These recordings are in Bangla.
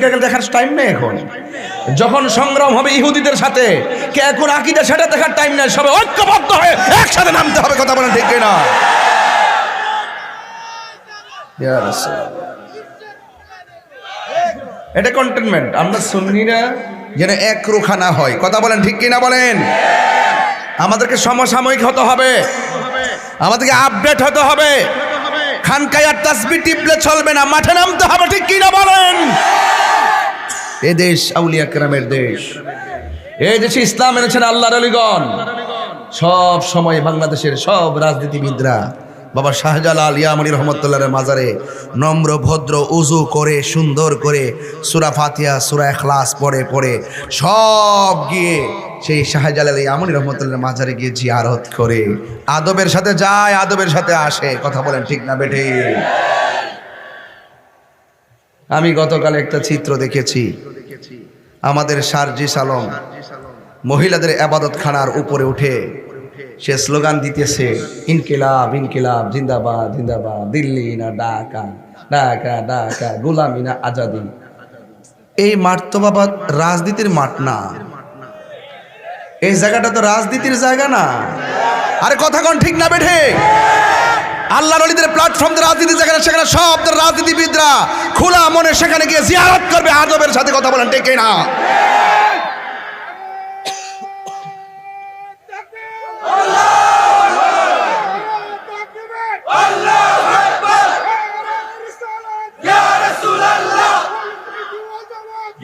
শিখে গেলে দেখার টাইম নেই এখন। যখন সংগ্রাম হবে ইহুদিদের সাথে, কে এখন আকীদা সেটা দেখার টাইম নেই, সবাই ঐক্যবদ্ধ হয়ে একসাথে নামতে হবে। কথা বলেন ঠিক কিনা? ইয়া রাসূলুল্লাহ, এটা কন্টেনমেন্ট। আমরা সুন্নিরা যেন একরোখা না হয়। কথা বলেন ঠিক কিনা বলেন? আমাদেরকে সমসাময়িক হতে হবে, আমাদেরকে আপডেট হতে হবে। খানকায় আর তাসবিহ টিপলে চলবে না, মাঠে নামতে হবে। ঠিক কিনা বলেন? এ দেশ আউলিয়া কেরামের দেশ, এই দেশে ইসলাম এনেছেন আল্লাহর ওলিগণ। সব সময় বাংলাদেশের সব রাজনীতিবিদরা বাবা শাহজালাল ইয়ামানী রহমতুল্লাহর মাজারে নম্র ভদ্র উজু করে সুন্দর করে সূরা ফাতিহা সূরা ইখলাস পড়ে পড়ে সব গিয়ে সেই শাহজালাল ইয়ামানী রহমতুল্লাহর মাজারে গিয়ে জিয়ারত করে আদবের সাথে যায়, আদবের সাথে আসে। কথা বলেন ঠিক না বেঠে? আমি গতকাল একটা চিত্র দেখেছি, আমাদের সার্জিস আলম মহিলাদের ইবাদতখানার উপরে উঠে সে স্লোগান দিতেছে, ইনকিলাব ইনকিলাব জিন্দাবাদ জিন্দাবাদ, দিল্লি না ঢাকা, ঢাকা ঢাকা, গোলামি না আজাদি। এই মাঠ তো বাবা রাজনীতির মাঠ না, এই জায়গাটা তো রাজনীতির জায়গা না। আরে কথা কোন ঠিক না বেঠে? আল্লাহর ওলিদের প্ল্যাটফর্ম রাজনীতির জায়গা, সেখানে সব রাজনীতিবিদরা খোলা মনে সেখানে গিয়ে জিয়ারত করবে আদবের সাথে। কথা বলেন ঠিক না?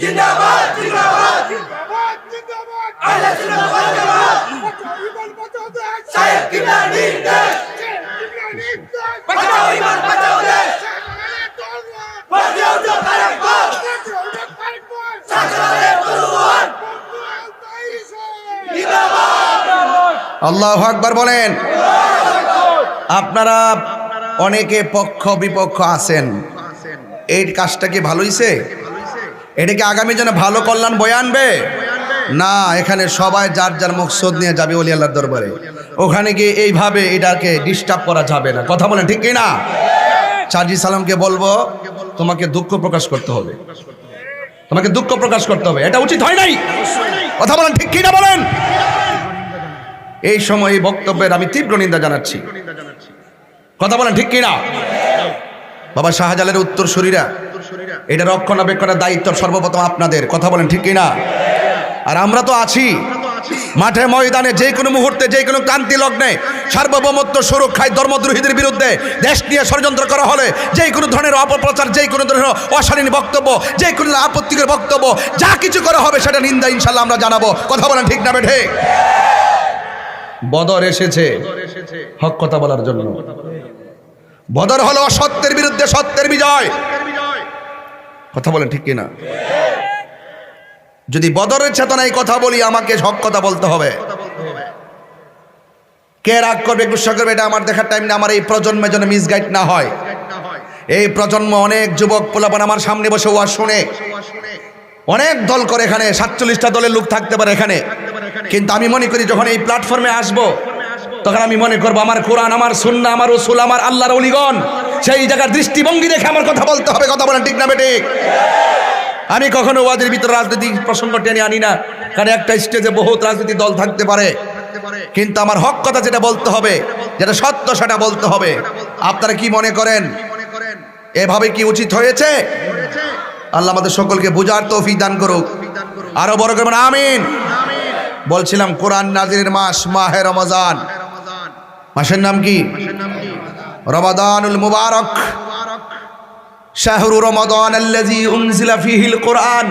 জিন্দাবাদ জিন্দাবাদ জিন্দাবাদ, আহলে সুন্নাত ওয়াল জামাত, সাহেব কিবলা নির্দেশ, বাঁচাও ঈমান বাঁচাও দেশ, বাঁচাও তো খারাপ সাজরে তরুণ জিন্দাবাদ। আল্লাহু আকবার বলেন। আপনারা অনেকে পক্ষ বিপক্ষ আছেন, এই কাজটা কি ভালো হইছে? এটা কি আগামী জন্য ভালো কল্যাণ বয়ে আনবে? না, এখানে সবাই যার যার মকসদ নিয়ে যাবে ওলি আল্লাহর দরবারে। ওখানে গিয়ে এইভাবে এটাকে ডিস্টার্ব করা যাবে না। কথা বলেন ঠিক কিনা? সার্জিস আলমকে বলবো, তোমাকে দুঃখ প্রকাশ করতে হবে, তোমাকে দুঃখ প্রকাশ করতে হবে। এটা উচিত হয় নাই। কথা বলেন ঠিক কিনা বলেন? এই সময় এই বক্তব্যের আমি তীব্র নিন্দা জানাচ্ছি। কথা বলেন ঠিক কিনা? বাবা শাহজালালের উত্তরসূরিরা, এটা রক্ষণাবেক্ষণের দায়িত্ব সর্বপ্রথম আপনাদের। কথা বলেন ঠিক কিনা? আর আমরা তো আছি মাঠে ময়দানে, যে কোনো মুহূর্তে যে কোনো ক্রান্তি লগ্নে সার্বভৌমত্ব সুরক্ষায় ধর্মদ্রোহীদের বিরুদ্ধে দেশ নিয়ে ষড়যন্ত্র করা হলে, যে কোনো ধরনের অপপ্রচার, যে কোনো ধরনের অশালীন বক্তব্য, যে কোনো আপত্তিকর বক্তব্য, যা কিছু করা হবে সেটা নিন্দা ইনশাল্লাহ আমরা জানাবো। কথা বলেন ঠিক না বেঠে? বদর এসেছে হক কথা বলার জন্য। বদর হলো অসত্যের বিরুদ্ধে সত্যের বিজয়। কথা বলেন ঠিক কিনা? যদি বদরের চেতনায় কথা বলি, আমাকে হক কথা বলতে হবে। কে রাগ করবে গুসা করবে এটা আমার দেখার টাইম না। আমার এই প্রজন্মের জন্য মিসগাইড না হয়। এই প্রজন্ম অনেক যুবক পোলাপান আমার সামনে বসে ওয়াজ শুনে, অনেক দল করে, এখানে 47টা দলের লোক থাকতে পারে এখানে, কিন্তু আমি মনে করি যখন এই প্ল্যাটফর্মে আসবো তখন আমি মনে করবো আমার কোরআন, আমার সুন্নাহ, আমার রাসূল, আমার আল্লাহর ওলিগণ, সেই জায়গার দৃষ্টিভঙ্গি দেখে আমার কথা বলতে হবে। কথা বলেন ঠিক না বেঠিক? আমি কখনো ওয়াজের ভিতরে রাজনৈতিক প্রসঙ্গ টেনে আনি না, কারণ একটা স্টেজে বহুত রাজনৈতিক দল থাকতে পারে, কিন্তু আমার হক কথা যেটা বলতে হবে, যেটা সত্য সেটা বলতে হবে। আপনারা কি মনে করেন এভাবে কি উচিত হয়েছে? আল্লাহ আমাদের সকলকে বুঝার তৌফিক দান করুক। আরো বড় করবেন আমিন। বলছিলাম কোরআন নাজিরের মাস মাহে রমজান, মাসের নাম কি? রমাদানুল মুবারক। শাহরু রমাদান আল্লাযী উনজিলা ফীহিল কোরআন।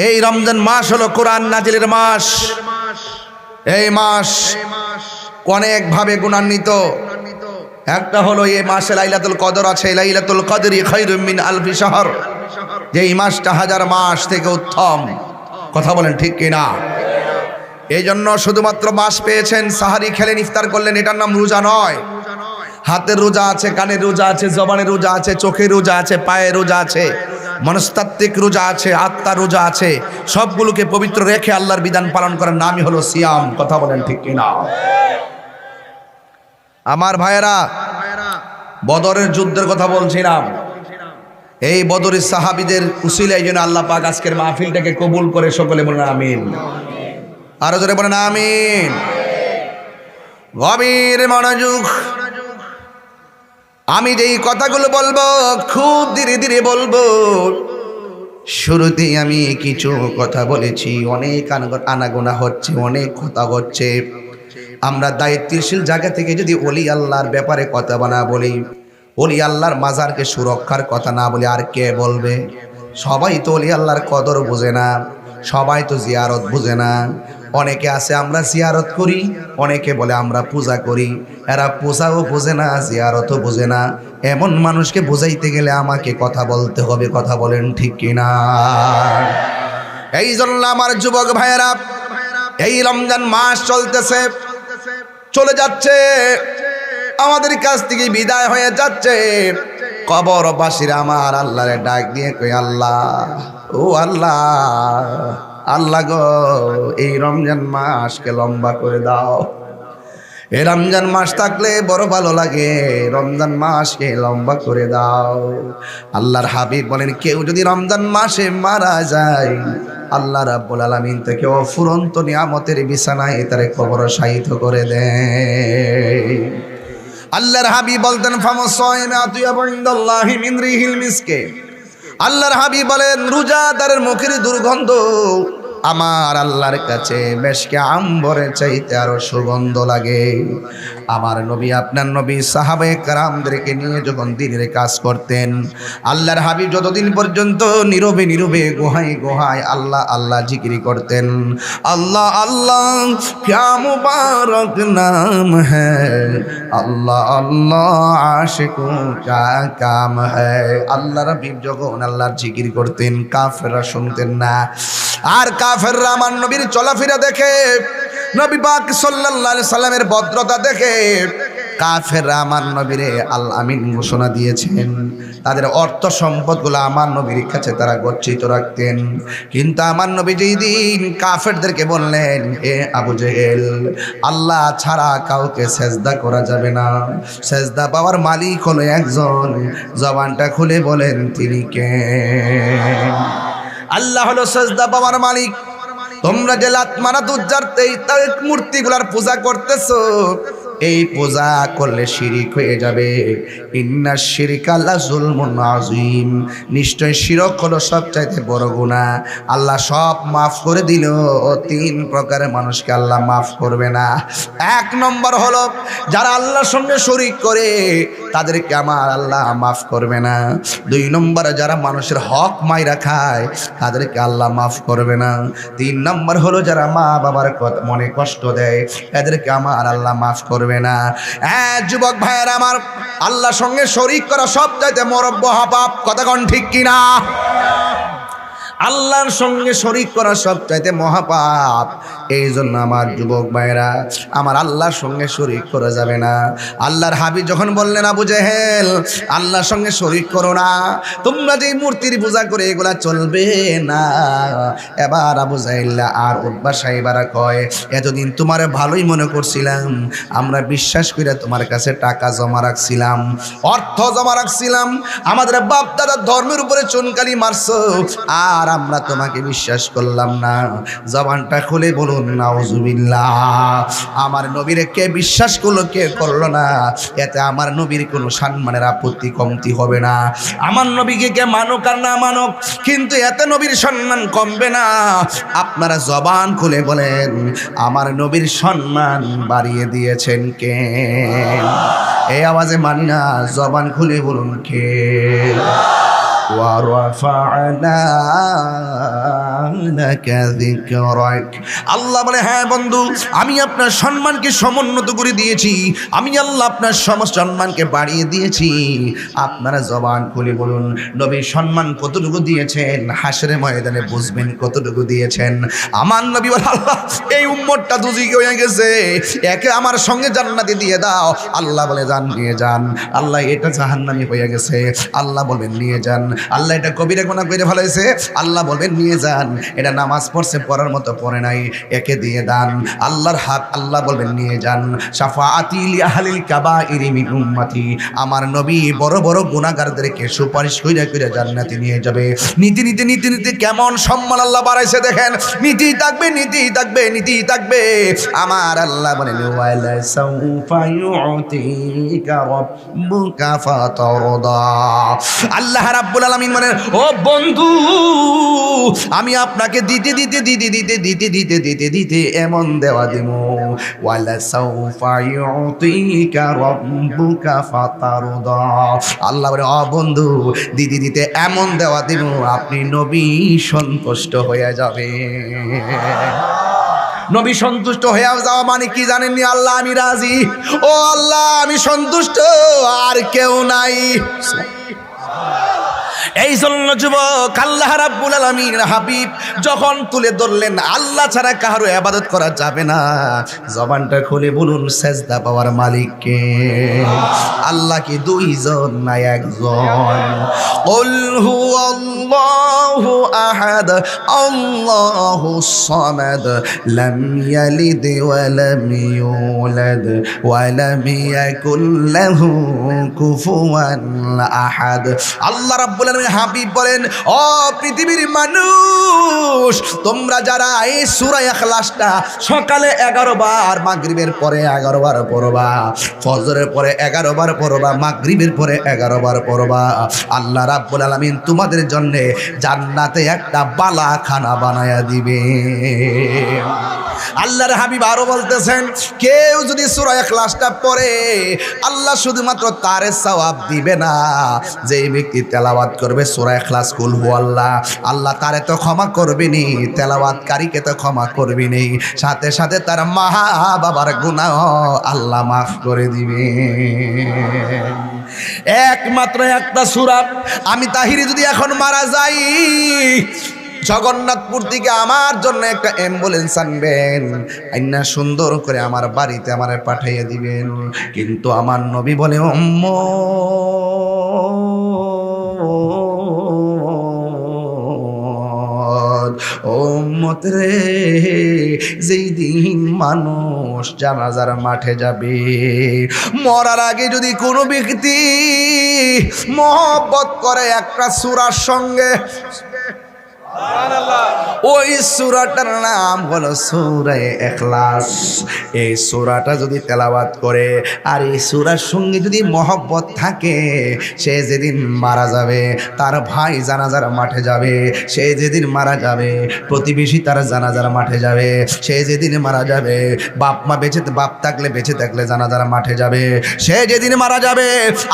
এই রমজান মাস হলো কোরআন নাজিলের মাস। এই মাস অনেক ভাবে গুণান্বিত। একটা হলো এই মাসে লাইলাতুল কদর আছে। লাইলাতুল কদরি খায়রুম মিন আলফি শাহর। যে এই মাসটা হাজার মাস থেকে উত্তম। কথা বলেন ঠিক কিনা? এই জন্য শুধুমাত্র মাস পেয়েছেন, সাহারি খেলেন, ইফতার করলেন, এটার নাম রোজা নয়। হাতের রোজা আছে, কানের রোজা আছে, জবানের রোজা আছে, চোখের রোজা আছে, পায়ের রোজা আছে, মনস্তাত্ত্বিক রোজা আছে, আত্মার রোজা আছে। সবগুলোকে পবিত্র রেখে আল্লাহর বিধান পালন করার নামই হলো সিয়াম। কথা বলেন ঠিক কিনা? আমার ভাইয়েরা, বদরের যুদ্ধের কথা বলছিলাম। এই বদরি সাহাবীদের উসিলায় যেন আল্লাহ পাক আজকের মাহফিলটাকে কবুল করে সকলে বলেন আমিন। আরো জোরে বলেন আমিন। গভীর মনোযোগ। আমি যেই কথাগুলো বলবো খুব ধীরে ধীরে বলবো। শুরুতেই আমি কিছু কথা বলেছি, অনেক আনাগোনা হচ্ছে, অনেক কথা হচ্ছে। আমরা দায়িত্বশীল জায়গা থেকে যদি ওলি আল্লাহর ব্যাপারে কথা না বলি, ওলি আল্লাহর মাজারকে সুরক্ষার কথা না বলি, আর কে বলবে? সবাই তো ওলি আল্লাহর কদর বোঝে না, সবাই তো জিয়ারত বোঝে না। অনেকে আছে আমরা জিয়ারত করি, অনেকে বলে আমরা পূজা করি। এরা পূজাও বোঝে না, জিয়ারতও বোঝে না। এমন মানুষকে বোঝাইতে গেলে আমাকে কথা বলতে হবে। কথা বলেন ঠিক কিনা? এই জন্য আমার যুবক ভাইয়েরা, এই রমজান মাস চলতেছে, চলে যাচ্ছে, আমাদের কাছ থেকে বিদায় হয়ে যাচ্ছে। কবরবাসীরা আমার আল্লাহরে ডাক দিয়ে কই, আল্লাহ, ও আল্লাহ, আল্লাহ গো, এই রমজান মাসকে লম্বা করে দাও। এই রমজান মাস থাকলে বড় ভালো লাগে, রমজান মাসকে লম্বা করে দাও। আল্লাহর হাবিব বলেন, কেউ যদি রমজান মাসে মারা যায়, আল্লাহ রাব্বুল আলামিন থেকে অফুরন্ত নিয়ামতের বিছানায় তারে কবরশায়িত করে দেয়। আল্লাহর হাবিব বলতেন, ফামাসায়না আতিয়াবু ইনদাল্লাহি মিন রিহিল মিসকে। আল্লাহর হাবিব বলেন, রোজাদারের মুখের দুর্গন্ধ আমার আল্লাহর কাছে মেশকে আম্বরের চাইতে আরো সুগন্ধ লাগে। আমার নবী, আপনার নবী সাহাবায়ে কেরামদেরকে নিয়ে যখন দিনের কাজ করতেন, আল্লাহর হাবিব যতদিন পর্যন্ত নীরবে নীরবে গুহায় গুহায় আল্লাহ আল্লাহ জিকির করতেন। আল্লাহ আল্লাহ ক্যা মুবারক নাম হ্যায়, আল্লাহ আল্লাহ আশিকো ক্যা কাম হ্যায়। আল্লাহর হাবিব যখন আল্লাহর জিকির করতেন, কাফেররা শুনতেন না। আর কাফেররা আমার নবীর চলাফেরা দেখে, নবী পাক সাল্লাল্লাহু আলাইহি সাল্লামের ভদ্রতা দেখে কাফেররা আমার নবীরে আল আমিন ঘোষণা দিয়েছেন। তাদের অর্থ সম্পদগুলো আমার নবীর কাছে তারা গচ্ছিত রাখতেন। কিন্তু আমার নবী যেই দিন কাফেরদেরকে বললেন, এ আবু জেহেল, আল্লাহ ছাড়া কাউকে সেজদা করা যাবে না, সেজদা পাওয়ার মালিক হলো একজন, জবানটা খুলে বলেন তিনি কে? আল্লাহ হলো সেজদা পাওয়ার মালিক। তোমরা যে লাত মানাত উজ্জারতে এই মূর্তিগুলার পূজা করতেছো, এই পূজা করলে শিরিক হয়ে যাবে। ইন্নাশ শিরকা লাযুলমুন আযীম। নিশ্চয় শিরক হলো সবচাইতে বড় গুনাহ। আল্লাহ সব মাফ করে দিল, তিন প্রকারের মানুষকে আল্লাহ মাফ করবে না। এক নম্বর হলো যারা আল্লাহর সঙ্গে শরীক করে, তাদেরকে আমার আল্লাহ মাফ করবে না। দুই নম্বরে যারা মানুষের হক মাইরা খায়, তাদেরকে আল্লাহ মাফ করবে না। তিন নম্বর হলো যারা মা বাবার মনে কষ্ট দেয়, এদেরকে আমার আল্লাহ মাফ করবে না। যুবক ভাইয়ের আমার, আল্লাহর সঙ্গে শরীক করা সবচাইতে মরব্য পাপ। কথা কোন ঠিক কিনা? আল্লাহর সঙ্গে শরীক করা সবচাইতে মহাপাপ। এই জন্য আমার যুবক ভাইরা, আমার আল্লাহর সঙ্গে শরীক করা যাবে না। আল্লাহর হাবিব যখন বললেন, আবু জেহেল, আল্লাহর সঙ্গে শরীক করো না, তোমরা যে মূর্তির পূজা করে এগুলা চলবে না। এবার আবু জেহেল আর উতবা সাহেবারা কয়, এতদিন তোমার ভালোই মনে করছিলাম, আমরা বিশ্বাস করে তোমার কাছে টাকা জমা রাখছিলাম, অর্থ জমা রাখছিলাম, আমাদের বাপ দাদার ধর্মের উপরে চুনকালি মারছো, আর আমরা তোমাকে বিশ্বাস করলাম না। জবানটা খুলে বলুন নাউজুবিল্লাহ। আমার নবীরে কে বিশ্বাস করলো, কে করলো না, এতে আমার নবীর কোনো সম্মানের আপত্তি কমতি হবে না। আমার নবীকে কে মানুক আর না মানুক, কিন্তু এতে নবীর সম্মান কমবে না। আপনারা জবান খুলে বলেন, আমার নবীর সম্মান বাড়িয়ে দিয়েছেন কে? এই আওয়াজে মানি না, জবান খুলে বলুন কে? আল্লাহ বলে, হ্যাঁ বন্ধু, আমি আপনার সম্মানকে সমুন্নত করে দিয়েছি, আমি আল্লাহ আপনার সম্মানকে বাড়িয়ে দিয়েছি। আপনারা জবান খুলে বলুন, নবীর সম্মান কতটুকু দিয়েছেন, হাসরের ময়দানে বুঝবেন কতটুকু দিয়েছেন। আমার নবী বলে, আল্লাহ এই উম্মতটা দুজিকে হয়ে গেছে, একে আমার সঙ্গে জান্নাতে দিয়ে দাও। আল্লাহ বলে, যান নিয়ে যান। আল্লাহ এটা জাহান্নামী হয়ে গেছে। আল্লাহ বলেন নিয়ে যান। আল্লাহ এটা কবিরা গুনাহ করে ফেলেছে, আল্লাহ বলবেন নিয়ে যান। এটা নামাজ পড়ছে, পড়ার মতো পড়ে নাই, একে দিয়ে দান। আল্লাহর হাত, আল্লাহ বলবেন নিয়ে যান। শাফাআতি লি আহলিল কাবাইরি মিন উম্মতি, আমার নবী বড় বড় গুনাহগারদেরকে সুপারিশ কইরা কইরা জান্নাতে নিয়ে যাবে। নীতি নীতি নীতি নীতি কেমন সম্মান আল্লাহ বাড়াইছে দেখেন। নীতি থাকবে, নীতি থাকবে, নীতি থাকবে। আমার আল্লাহ বলেন ওয়ালা সাউফা ইউতিকা রাব্বুকা ফাতারদা। আল্লাহ রাব্বুল আলামিন বলেন ও বন্ধু, আমি আপনাকে দিতে দিতে দিতে দিতে দিতে দিতে দিতে দিতে এমন দেওয়া দিব। ওয়ালা সাউফা ইউতিকা রাব্বুকা ফাতারদা। আল্লাহ বলে ও বন্ধু, দিতে দিতে এমন দেওয়া দিব আপনি নবী সন্তুষ্ট হয়ে যাবে। নবী সন্তুষ্ট হয়ে যাওয়া মানে কি জানেননি? আল্লাহ আমি রাজি, ও আল্লাহ আমি সন্তুষ্ট, আর কেউ নাই। এই জন্য যুবক আল্লাহ রাব্বুল আলামিন হাবিব যখন তুলে ধরলেন আল্লাহ ছাড়া কারো ইবাদত করা যাবে না, জবানটা খুলে বলুন সেজদা পাওয়ার মালিক কে? আল্লাহ কি দুইজন না একজন? কুল হুয়াল্লাহু আহাদ আল্লাহুস সামাদ লাম ইয়ালিদ ওয়া লাম ইউলাদ ওয়া লাম ইয়াকুল লাহু কুফুয়ান আহাদ। আল্লাহ রাব্বুল আলামিন হাবিব বলেন ও পৃথিবীর মানুষ, তোমরা যারা এই সূরা ইখলাসটা সকালে 11 বার, মাগরিবের পরে 11 বার পড়বা, ফজরের পরে 11 বার পড়বা, মাগরিবের পরে 11 বার পড়বা, আল্লাহ রাব্বুল আলামিন তোমাদের জন্য জান্নাতে একটা বালাখানা বানায়া দিবে। আল্লাহর হাবিব আরো বলতেছেন কেউ যদি সূরা ইখলাসটা পড়ে আল্লাহ শুধুমাত্র তার সওয়াব দিবে না, যেই ব্যক্তি তেলাওয়াত করবে সূরা ইখলাস কুল হুয়াল্লাহ, আল্লাহ তারে তো ক্ষমা করবেনই, তেলাওয়াতকারীকে তো ক্ষমা করবেনই, সাথে সাথে তার মা বাবার গুনাহ আল্লাহ মাফ করে দিবে। একমাত্র একটা সূরা। আমি তাহিরি যদি এখন মারা যাই, জগন্নাথপুর থেকে আমার জন্য একটা অ্যাম্বুলেন্স আনবেন, আইনা সুন্দর করে আমার বাড়িতে আমারে পাঠিয়ে দিবেন। কিন্তু আমার নবী বলে উম্মত রে, যেই দিন মানুষ জানাজার মাঠে যাবে, মরার আগে যদি কোনো ব্যক্তি মহব্বত করে একটা সূরার সঙ্গে, ওই সূরাটার নাম হলো সূরা ইখলাস। এই সূরাটা যদি তেলাওয়াত করে আর এই সূরার সঙ্গে যদি মহব্বত থাকে, সে যেদিন মারা যাবে তার ভাই জানাজার মাঠে যাবে, সে যেদিন মারা যাবে প্রতিবেশী তার জানাজার মাঠে যাবে, সে যেদিন মারা যাবে বাপ মা বাপ থাকলে বেঁচে থাকলে জানাজার মাঠে যাবে, সে যেদিন মারা যাবে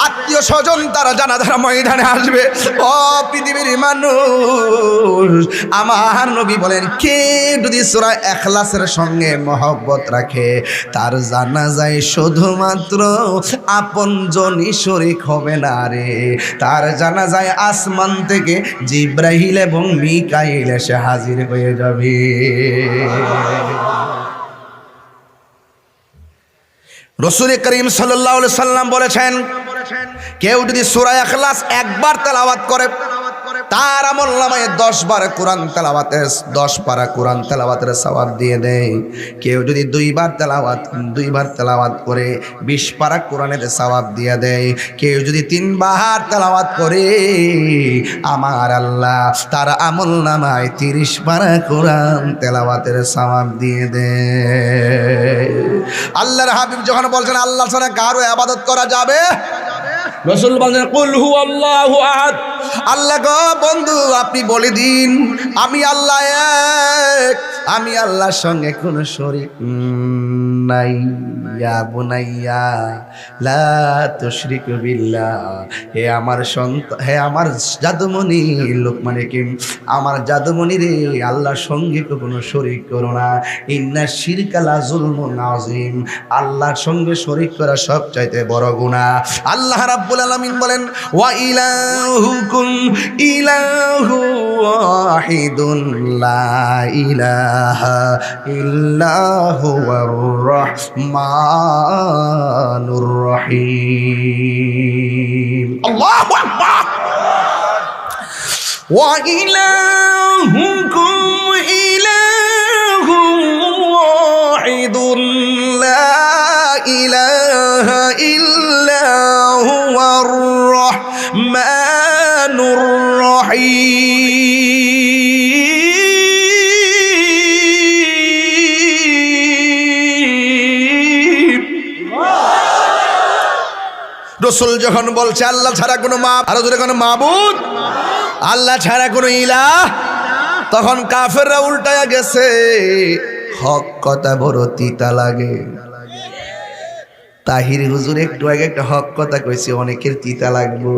আত্মীয় স্বজন তারা জানাজার ময়দানে আসবে। ও পৃথিবীর মানুষ, আমার নবী বলেন কে যদি সূরা ইখলাসের সঙ্গে মহব্বত রাখে তার জানাজায় শুধুমাত্র আপনজনই শরীক হবে না রে, তার জানাজায় আসমান থেকে জিবরাইল এবং মিকাইল এসে হাজির হয়ে যাবে। রাসূল করিম সাল্লাল্লাহু আলাইহি সাল্লাম বলেছেন কেউ যদি সূরা ইখলাস একবার তেলাওয়াত করে তার আমলনামায় 10 বার কোরআন তেলাওয়াতের 10 পারা কোরআন তেলাওয়াতের সওয়াব দিয়ে দেয়। কেউ যদি 2 বার তেলাওয়াত করে 20 পারা কোরআনের সওয়াব দিয়ে দেয়। কেউ যদি 3 বার তেলাওয়াত করে আমার আল্লাহ তার আমলনামায় 30 পারা কোরআন তেলাওয়াতের সওয়াব দিয়ে দেয়। আল্লাহর হাবিব যখন বলছেন আল্লাহ ছাড়া কারো ইবাদত করা যাবে, রাসূল বলেন কুল হুয়াল্লাহু আহাদ। আল্লাহ গো বন্ধু আপনি বলে দিন আমি আল্লাহ এক, আমি আল্লাহর সঙ্গে কোনো শরীক নাই। ইয়া বুনাইয়া লা তুশরিকু বিল্লাহ, হে আমার সন্তান, হে আমার জাদুমণি লোকমান হাকিম, আমার জাদুমণি রে, আল্লাহর সঙ্গে কোনো শরীক করো না। ইন্না শিরকা লা যুলমুন আযীম, আল্লাহর সঙ্গে শরীক করা সবচাইতে বড় গুনাহ। আল্লাহ রাব্বুল আলামিন বলেন ওয়া ইলাহুকুম ইলাহু ওয়াহিদুন লা ইলাহা ইল্লা হুয়ার রহমানুর রহিম। আল্লাহু আকবার। ওয়া ইলাহুকুম ইলাহুম ওয়াহিদুন লা ইলাহা ইল্লা হুয়ার রাহমানুর রহিম। রাসূল যখন বলছে আল্লাহ ছাড়া কোনো আরো জোরে কোনো মাবুদ, আল্লাহ ছাড়া কোনো ইলাহ, তখন কাফেররা উল্টায়া গেছে। হক কথা বড় তিতা লাগে। তাহির হুজুর একটু আগে একটা হক কথা কইছে, অনেকের তিতা লাগবো।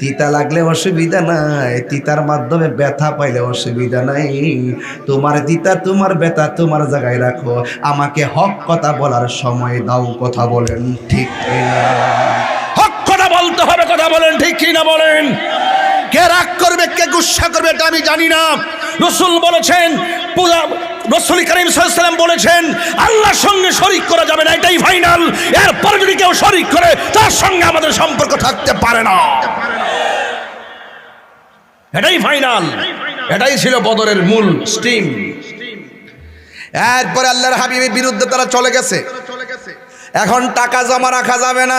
তিতা লাগলে অসুবিধা নাই, তিতার মাধ্যমে ব্যথা পাইলে অসুবিধা নাই। তোমার তিতা তোমার ব্যথা তোমার জায়গায় রাখো, আমাকে হক কথা বলার সময় দাও। কথা বলেন ঠিক কিনা? হক কথা বলতে হবে, কথা বলেন ঠিক কিনা বলেন? কে রাগ করবে কে গুসা করবে এটা আমি জানি না। রাসূল বলেছেন, রাসূল কারীম সাল্লাল্লাহু আলাইহি ওয়াসাল্লাম বলেছেন আল্লাহর সঙ্গে শরীক করা যাবে না, এটাই ফাইনাল। এরপর যদি কেউ শরীক করে তার সঙ্গে আমাদের সম্পর্ক থাকতে পারে না, এটাই ফাইনাল। এটাই ছিল বদরের মূল স্টিম। এরপরে আল্লাহর হাবিবের বিরুদ্ধে তারা চলে গেছে। এখন টাকা জমা রাখা যাবে না,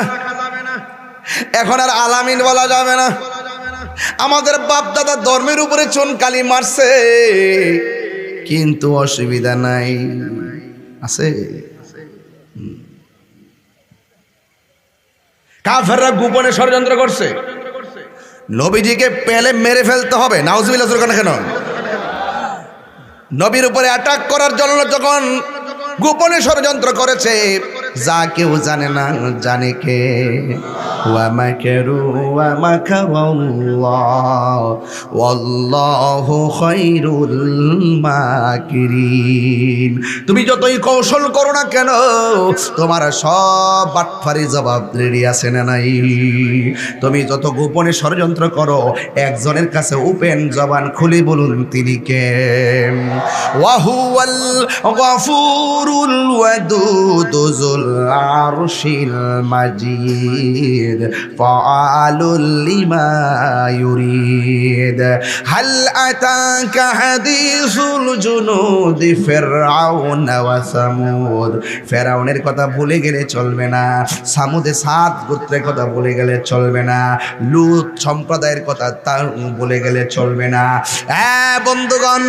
এখন আর আলামিন বলা যাবে না। আমাদের বাপ দাদা ধর্মের উপরে চুনকালি মারছে, কিন্তু অসুবিধা নাই, আছে। কাফেররা গোপনে ষড়যন্ত্র করছে, নবীজিকে পেলে মেরে ফেলতে হবে। নাউজুবিল্লাহ কেন? নবীর উপরে অ্যাটাক করার জন্য যখন গোপনে ষড়যন্ত্র করেছে, যা কেউ জানে না জানে কে। ওয়া মাকারু ওয়া মাকারাল্লাহ ওয়াল্লাহু খায়রুল মাকিরিন। তুমি যতই কৌশল করো না কেন, তোমার সব বাটফারি জবাব রেডি আছে না নাই? তুমি যত গোপনে ষড়যন্ত্র করো, একজনের কাছে ওপেন জবান খুলে বলুন তিনি কে। ওয়া হুয়াল গফুরুল ওয়াদুদ যুল আরশিল মাজিদ ফাআলুল লিমা ইউরিদ। হাল আতাকা হাদিসুল জুনুদ ফিরআউন ওয়া সামুদ। ফেরাউনের কথা ভুলে গেলে চলবে না, সামুদে 7 গোত্রের কথা ভুলে গেলে চলবে না, লূত সম্প্রদায়ের কথা তা ভুলে গেলে চলবে না। হ্যাঁ বন্ধুগণ,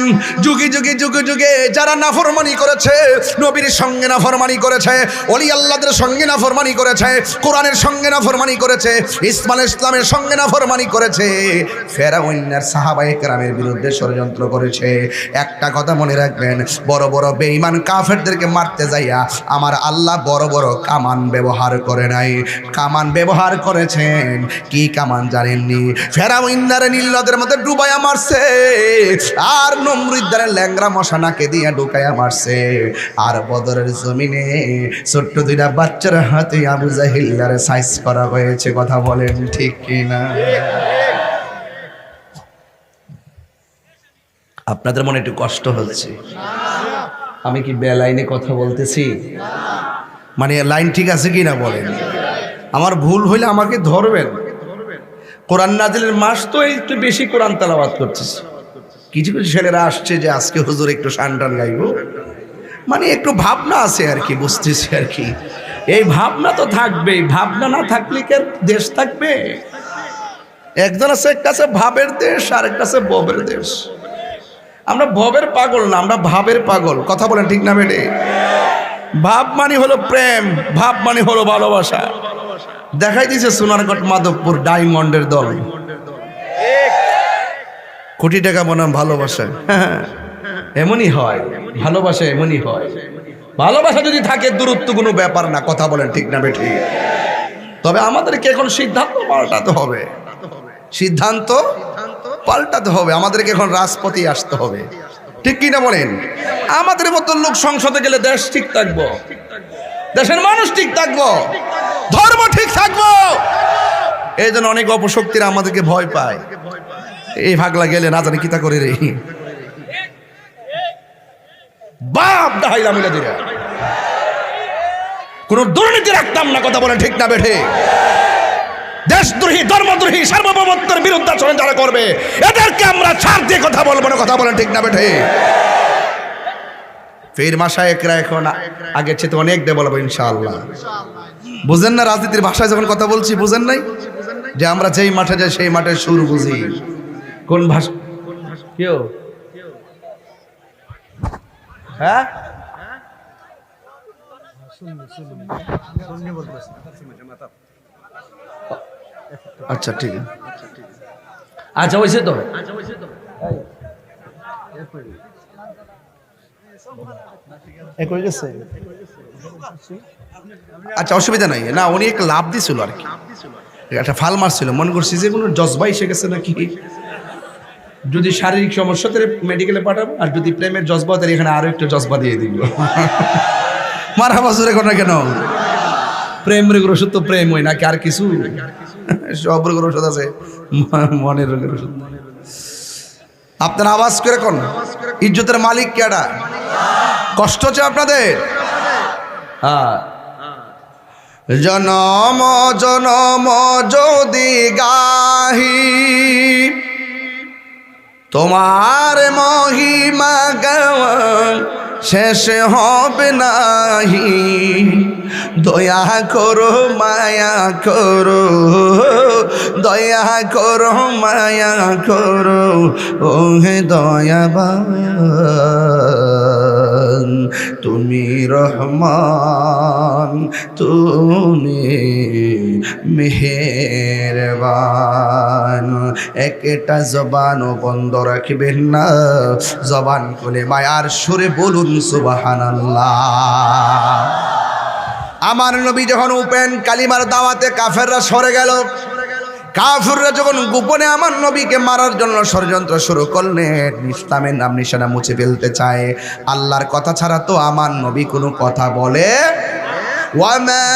যুগে যুগে যুগে যুগে যারা নাফরমানি করেছে, নবীর সঙ্গে নাফরমানি করেছে, ওলি আল্লাহদের সঙ্গে নাফরমানি করেছে, কোরআনের সঙ্গে নাফরমানি করেছে, ইসলামের সঙ্গে নাফরমানি করেছে, ফেরাউনের সাহাবায়ে কেরামের বিরুদ্ধে ষড়যন্ত্র করেছে। একটা কথা মনে রাখবেন, বড় বড় বেঈমান কাফেরদেরকে মারতে যাইয়া আমার আল্লাহ বড় বড় কামান ব্যবহার করে নাই, কামান ব্যবহার করেছেন। কি কামান জানেননি? ফেরাউনের নীলনদের মধ্যে ডুবাইয়া মারছে, আর নমরুদের ল্যাংরা মশা নাকে দিয়ে ঢুকাইয়া মারছে। আর বদরের জমিনে ছোট্ট 2টা বাচ্চার হাতে আবু জাহিলারে সাইজ করা হয়েছে। কথা বলেন ঠিক কিনা? আপনাদের মনে একটু কষ্ট হচ্ছে? আমি কি বেলাইনে কথা বলতেছি? মানে লাইন ঠিক আছে কি না বলেন? আমার ভুল হইলে আমাকে ধরবেন। কোরআন নাজিলের মাস তো একটু বেশি কোরআন তেলাওয়াত করতেছি। কিছু কিছু ছেলেরা আসছে যে আজকে হুজুর একটু শানটান গাইবো, মানে একটু ভাবনা আছে আর কি, বুঝতেছি আর কি। এই ভাবনা তো থাকবেই, ভাবনা না থাকলে কি আর দেশ থাকবে? একজন আছে, একটা আছে ভাবের দেশ, আর একটা আছে ববের দেশ। আমরা ভবের পাগল না, আমরা ভাবের পাগল। কথা বলেন ঠিক না বেটে? ভাব মানে হলো প্রেম, ভাব মানে হলো ভালোবাসা। দেখাই দিছে সোনারগঞ্জ মাধবপুর ডায়মন্ডের দল, কোটি টাকা বনাম ভালোবাসা। এমনই হয় ভালোবাসা, এমনই হয়। ভালোবাসা যদি থাকে দূরত্ব কোনো ব্যাপার না। কথা বলেন ঠিক না বেঠি? তবে আমাদেরকে এখন সিদ্ধান্ত পাল্টাতে হবে, সিদ্ধান্ত পাল্টাতে হবে। আমাদেরকে এখন রাজপথে আসতে হবে, ঠিক কিনা বলেন? আমাদের মতো লোক সংসদে গেলে দেশ ঠিক থাকবো, দেশের মানুষ ঠিক থাকবো, ধর্ম ঠিক থাকবো। এই জন্য অনেক অপশক্তিরা আমাদেরকে ভয় পায়। এই ভাগলা গেলে না জানি কিতা করে রে, বাপ দাহাইলা মিলে দিলে কোন দুর্নীতি রাখতাম না। কথা বলে ঠিক না বেঠে? দেশদ্রোহী, ধর্মদ্রোহী, সার্বভৌমত্বের বিরুদ্ধে আচরণ যারা করবে এদেরকে আমরা ছাড় দিয়ে কথা বলবো না। কথা বলেন ঠিক না বেঠে? ফের মাশায়েখরা এখন আগের চেয়ে অনেক ডেভেলপ ইনশাআল্লাহ। বুঝেন না রাজনীতির ভাষায় যখন কথা বলছি, বুঝেন নাই যে আমরা যেই মাঠে যাই সেই মাঠের সুর বুঝি। কোন ভাষা? কেউ হ্যাঁ আচ্ছা ঠিক আছে, আচ্ছা হয়েছে তো। আচ্ছা অসুবিধা নাই, না উনি একটা লাভ দিছিল আর কি, একটা ফাল মারছিল, মনে করছি যে কোনো জজবা এসে গেছে নাকি, যদি শারীরিক সমস্যা তাহলে মেডিকেলে পাঠাবো, আর যদি প্রেমের জজবা তাহলে এখানে আরো একটা জজবা দিয়ে দিব। মারা বাজুরে কোনো কেন, প্রেম রোগের ওষুধ তো প্রেম হয় নাকি আর কিছু? সব রোগের ওষুধ আছে, মনের রোগের ওষুধ। আপনার আওয়াজ করে কোন ইজ্জতের মালিক কেডা? কষ্ট হচ্ছে আপনাদের? হ্যাঁ, জনম জনম যদি গাহি তোমার মহিমা গাওয়া শেষ হবে নাহি, দয়া করো মায়া করো, দয়া করো মায়া করো, ও হে দয়াবান তুমি রহমান, তুমি মেহেরবান। একটা জবানও বন্ধ রাখবেন না, জবান খুলে মায়ার সুরে বলুন সুবহানাল্লাহ। আমার নবী যখন উপেন কালিমার দাওয়াতে কাফেররা সরে গেল, কাফেররা যখন গোপনে আমার নবীকে মারার জন্য ষড়যন্ত্র শুরু করলেন, ইসলামের নাম নিশানা মুছে ফেলতে চায়, আল্লাহর কথা ছাড়া তো আমার নবী কোনো কথা বলে وَمَا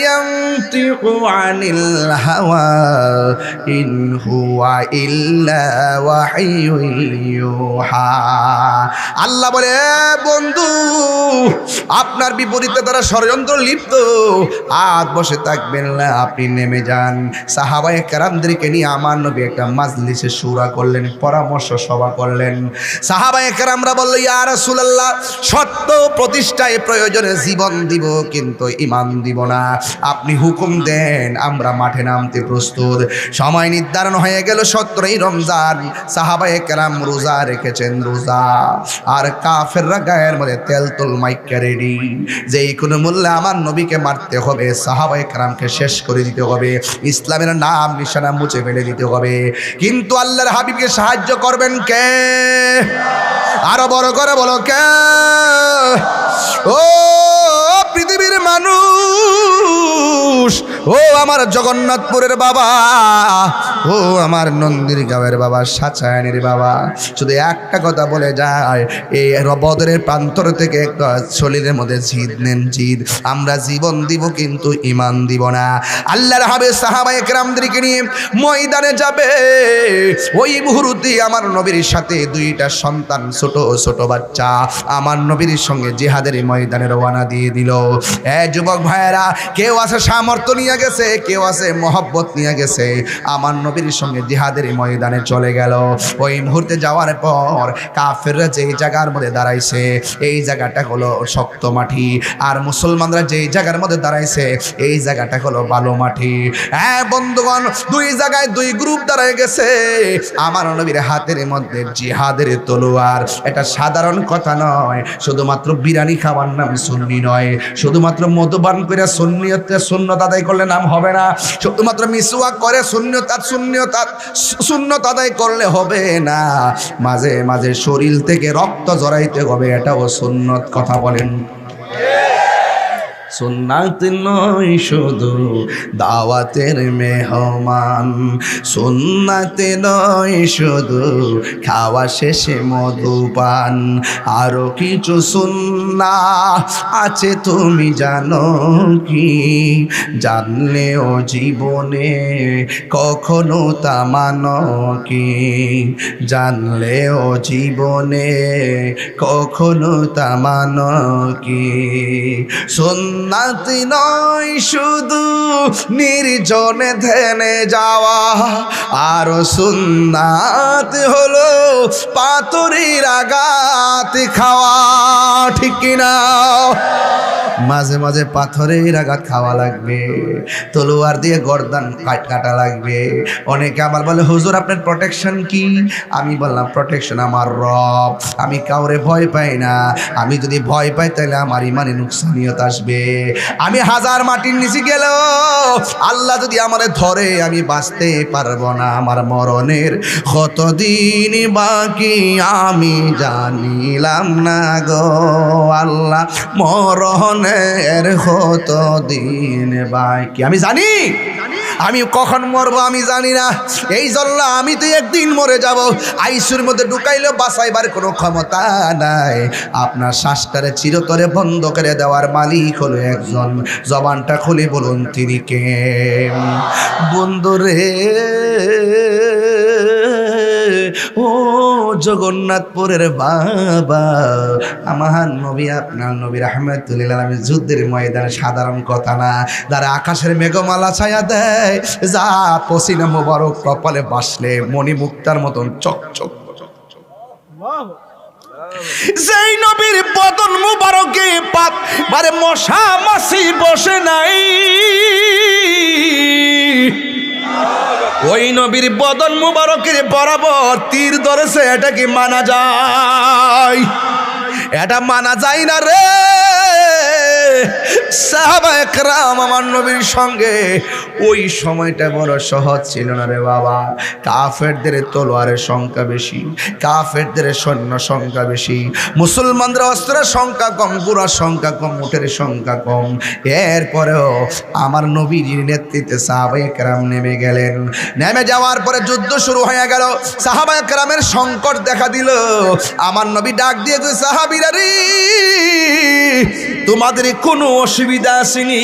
يَنطِقُ عَنِ الْهَوَى إِنْ هُوَ إِلَّا وَحْيٌ يُوحَى। আল্লাহ বলে, বন্ধু আপনার বিপরীতে তারা ষড়যন্ত্র লিপ্ত, আজ বসে থাকবেন না, আপনি নেমে যান। সাহাবায়ে কেরামদেরকে নিয়ে আমার নবী একটা মাজলিসে শুরা করলেন, পরামর্শ সভা করলেন। সাহাবায়ে কেরামরা বলল, ইয়া রাসূলুল্লাহ, সত্য প্রতিষ্ঠায় প্রয়োজনে জীবন দিব, কিন্তু ঈমান দিব না। আপনি হুকুম দেন, আমরা মাঠে নামতে প্রস্তুত। সময় নির্ধারণ হয়ে গেল 17ই রমজান। সাহাবায়ে কেরাম রোজা রেখেছেন, রোজা। আর কাফেররা গায়ের মধ্যে তেল তুল মাইকা রেডি, যে কোনো মূল্যে আমার নবীকে মারতে হবে, সাহাবায়ে কেরামকে শেষ করে দিতে হবে, ইসলামের নাম নিশানা মুছে ফেলে দিতে হবে। কিন্তু আল্লাহর হাবিবকে সাহায্য করবেন কে? আরো বড় করে বলো কে? ও পৃথিবীর মানুষ, ও আমার জগন্নাথপুরের বাবা, ও আমার নন্দীরগাঁওয়ের বাবা, সাচায়নের বাবা, শুধু একটা কথা বলে যায়, এই বদরের প্রান্তর থেকে একটা শরীরের মধ্যে জিদ নেন, জিদ। আমরা জীবন দিব কিন্তু ঈমান দিব না। আল্লাহর হাবিব সাহাবায়ে কেরামদেরকে নিয়ে ময়দানে যাবে, ওই মুহূর্তে আমার নবীর সাথে দুইটা সন্তান, ছোট ছোট বাচ্চা, আমার নবীর সঙ্গে জিহাদের ময়দানে রওনা দিয়ে দিল। যুবক ভাইয়েরা, কেউ আছে সামর্থ্য নিয়ে গেছে, কেউ আছে মহব্বত নিয়ে গেছে, আমার নবীর সঙ্গে জিহাদের ময়দানে চলে গেল। ওই মুহূর্তে যাওয়ার পর কাফেররা যেই জায়গার মধ্যে দাঁড়াইছে, এই জায়গাটা হলো শক্ত মাটি, আর মুসলমানরা যেই জায়গার মধ্যে দাঁড়াইছে, এই জায়গাটা হলো বালু মাটি। হ্যাঁ বন্ধুগণ, দুই জায়গায় দুই গ্রুপ দাঁড়ায় গেছে। আমার নবীর হাতের মধ্যে জিহাদের তলোয়ার। এটা সাধারণ কথা নয়, শুধুমাত্র বিরিয়ানি খাওয়ার নাম সুন্নি নয়, শুধুমাত্র মধুপান করে সুন্নত আদায় করলে নাম হবে না, শুধুমাত্র মিসওয়াক করে সুন্নত আদায় করলে হবে না, মাঝে মাঝে শরীর থেকে রক্ত জড়াইতে হবে, এটাও সুন্নত। কথা বলেন। সুন্নাত নয় শুধু দাওয়াতের মেহমান, সুন্নাত নয় শুধু খাওয়া শেষে মধুপান, আরো কিছু সুন্নাত আছে তুমি জানো কি? জানলেও জীবনে কখনো তা মানো কি? জানলেও জীবনে কখনো তা মানো কি? সুন্নাত সুন্নাত নয় শুধু নির্জনে ধ্যানে যাওয়া, আর সুন্নাত হলো পাথরের আঘাত খাওয়া, ঠিক কিনা? মাঝে মাঝে পাথরের আঘাত খাওয়া লাগবে, তলোয়ার দিয়ে গর্দান কাটা লাগবে। অনেকে আমার বলে হুজুর আপনার প্রোটেকশন কি? আমি বললাম প্রোটেকশন আমার রব। আমি কাউরে ভয় পাই না, আমি যদি ভয় পাই তাহলে আমার ইমানে নুকসানিয়ত আসবে। আমি হাজার মাটির নিচে গেলেও আল্লাহ যদি আমারে ধরে আমি বাঁচতে পারবো না, আমার মরণের কতদিন বাকি আমি জানিলাম না গো আল্লাহ, মরণের কতদিন বাকি আমি জানি, আমি কখন মরবো আমি জানি না। এই জন্য আমি তো একদিন মরে যাব। আইসিউর মধ্যে ঢুকাইলেও বাঁচাইবার কোনো ক্ষমতা নাই। আপনার শ্বাসটারে চিরতরে বন্ধ করে দেওয়ার মালিক হলো একজন। জবানটা খুলে বলুন তিনি কে? বন্ধুরে ও জগন্নাথপুরের বাবা, আমার নবী আপনার নবী রাহমাতুল্লিল আলামিন যুদ্ধের ময়দানে সাধারণ কথা না, যারা আকাশের মেঘমালা ছায়া দেয়, যা পসিনা মোবারক কপালে বাসলে মণিমুক্তার মতন চকচক। যেই নবীর বদন মুবারকে পাত মানে মশা মাছি বসে নাই, ওই নবীর বদন মুবারকের বরাবর তীর ধরেছে, এটা কি মানা যায়? এটা মানা যায় না রে। সাহাবায়ে কেরাম আমার নবীর সঙ্গে ওই সময়টা বড় সহজ ছিল না রে বাবা। কাফেরদের তলোয়ারের সংখ্যা বেশি, কাফেরদের সৈন্য সংখ্যা বেশি, মুসলমানদের অস্ত্রের সংখ্যা কম, ঘোড়ার সংখ্যা কম, উটের সংখ্যা কম। এরপরেও আমার নবীর নেতৃত্বে সাহাবায়ে কেরাম নেমে গেলেন। নেমে যাওয়ার পরে যুদ্ধ শুরু হয়ে গেল। সাহাবায়ে কেরামের সংকট দেখা দিল। আমার নবী ডাক দিয়ে কই, সাহাবীরা রে, তোমাদের কোনো অসুবিধা আসেনি?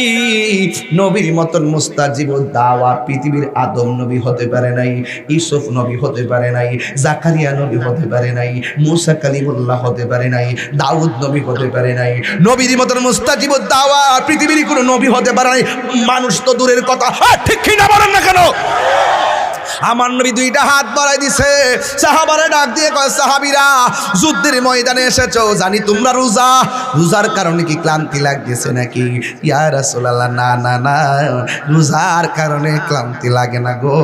নবীর মতন মুস্তাজিব দাওয়া পৃথিবীর আদম নবী হতে পারে নাই, ইউসুফ নবী হতে পারে নাই, জাকারিয়া নবী হতে পারে নাই, মুসা কালিমুল্লাহ হতে পারে নাই, দাউদ নবী হতে পারে নাই। নবীর মতন মুস্তাজিব দাওয়া পৃথিবীর কোনো নবী হতে পারে নাই। মানুষ তো দূরের কথা, ঠিক কিনা বলেন না কেন? আমার নবী দুইটা হাত বাড়াই দিছে, সাহাবারে ডাক দিয়ে কয়, সাহাবীরা যুদ্ধের ময়দানে এসেছো, জানি তোমরা রোজা, রোজার কারণে কি ক্লান্তি লাগতেছে নাকি? ইয়া রাসূলুল্লাহ, না না না, রোজার কারণে ক্লান্তি লাগে না গো,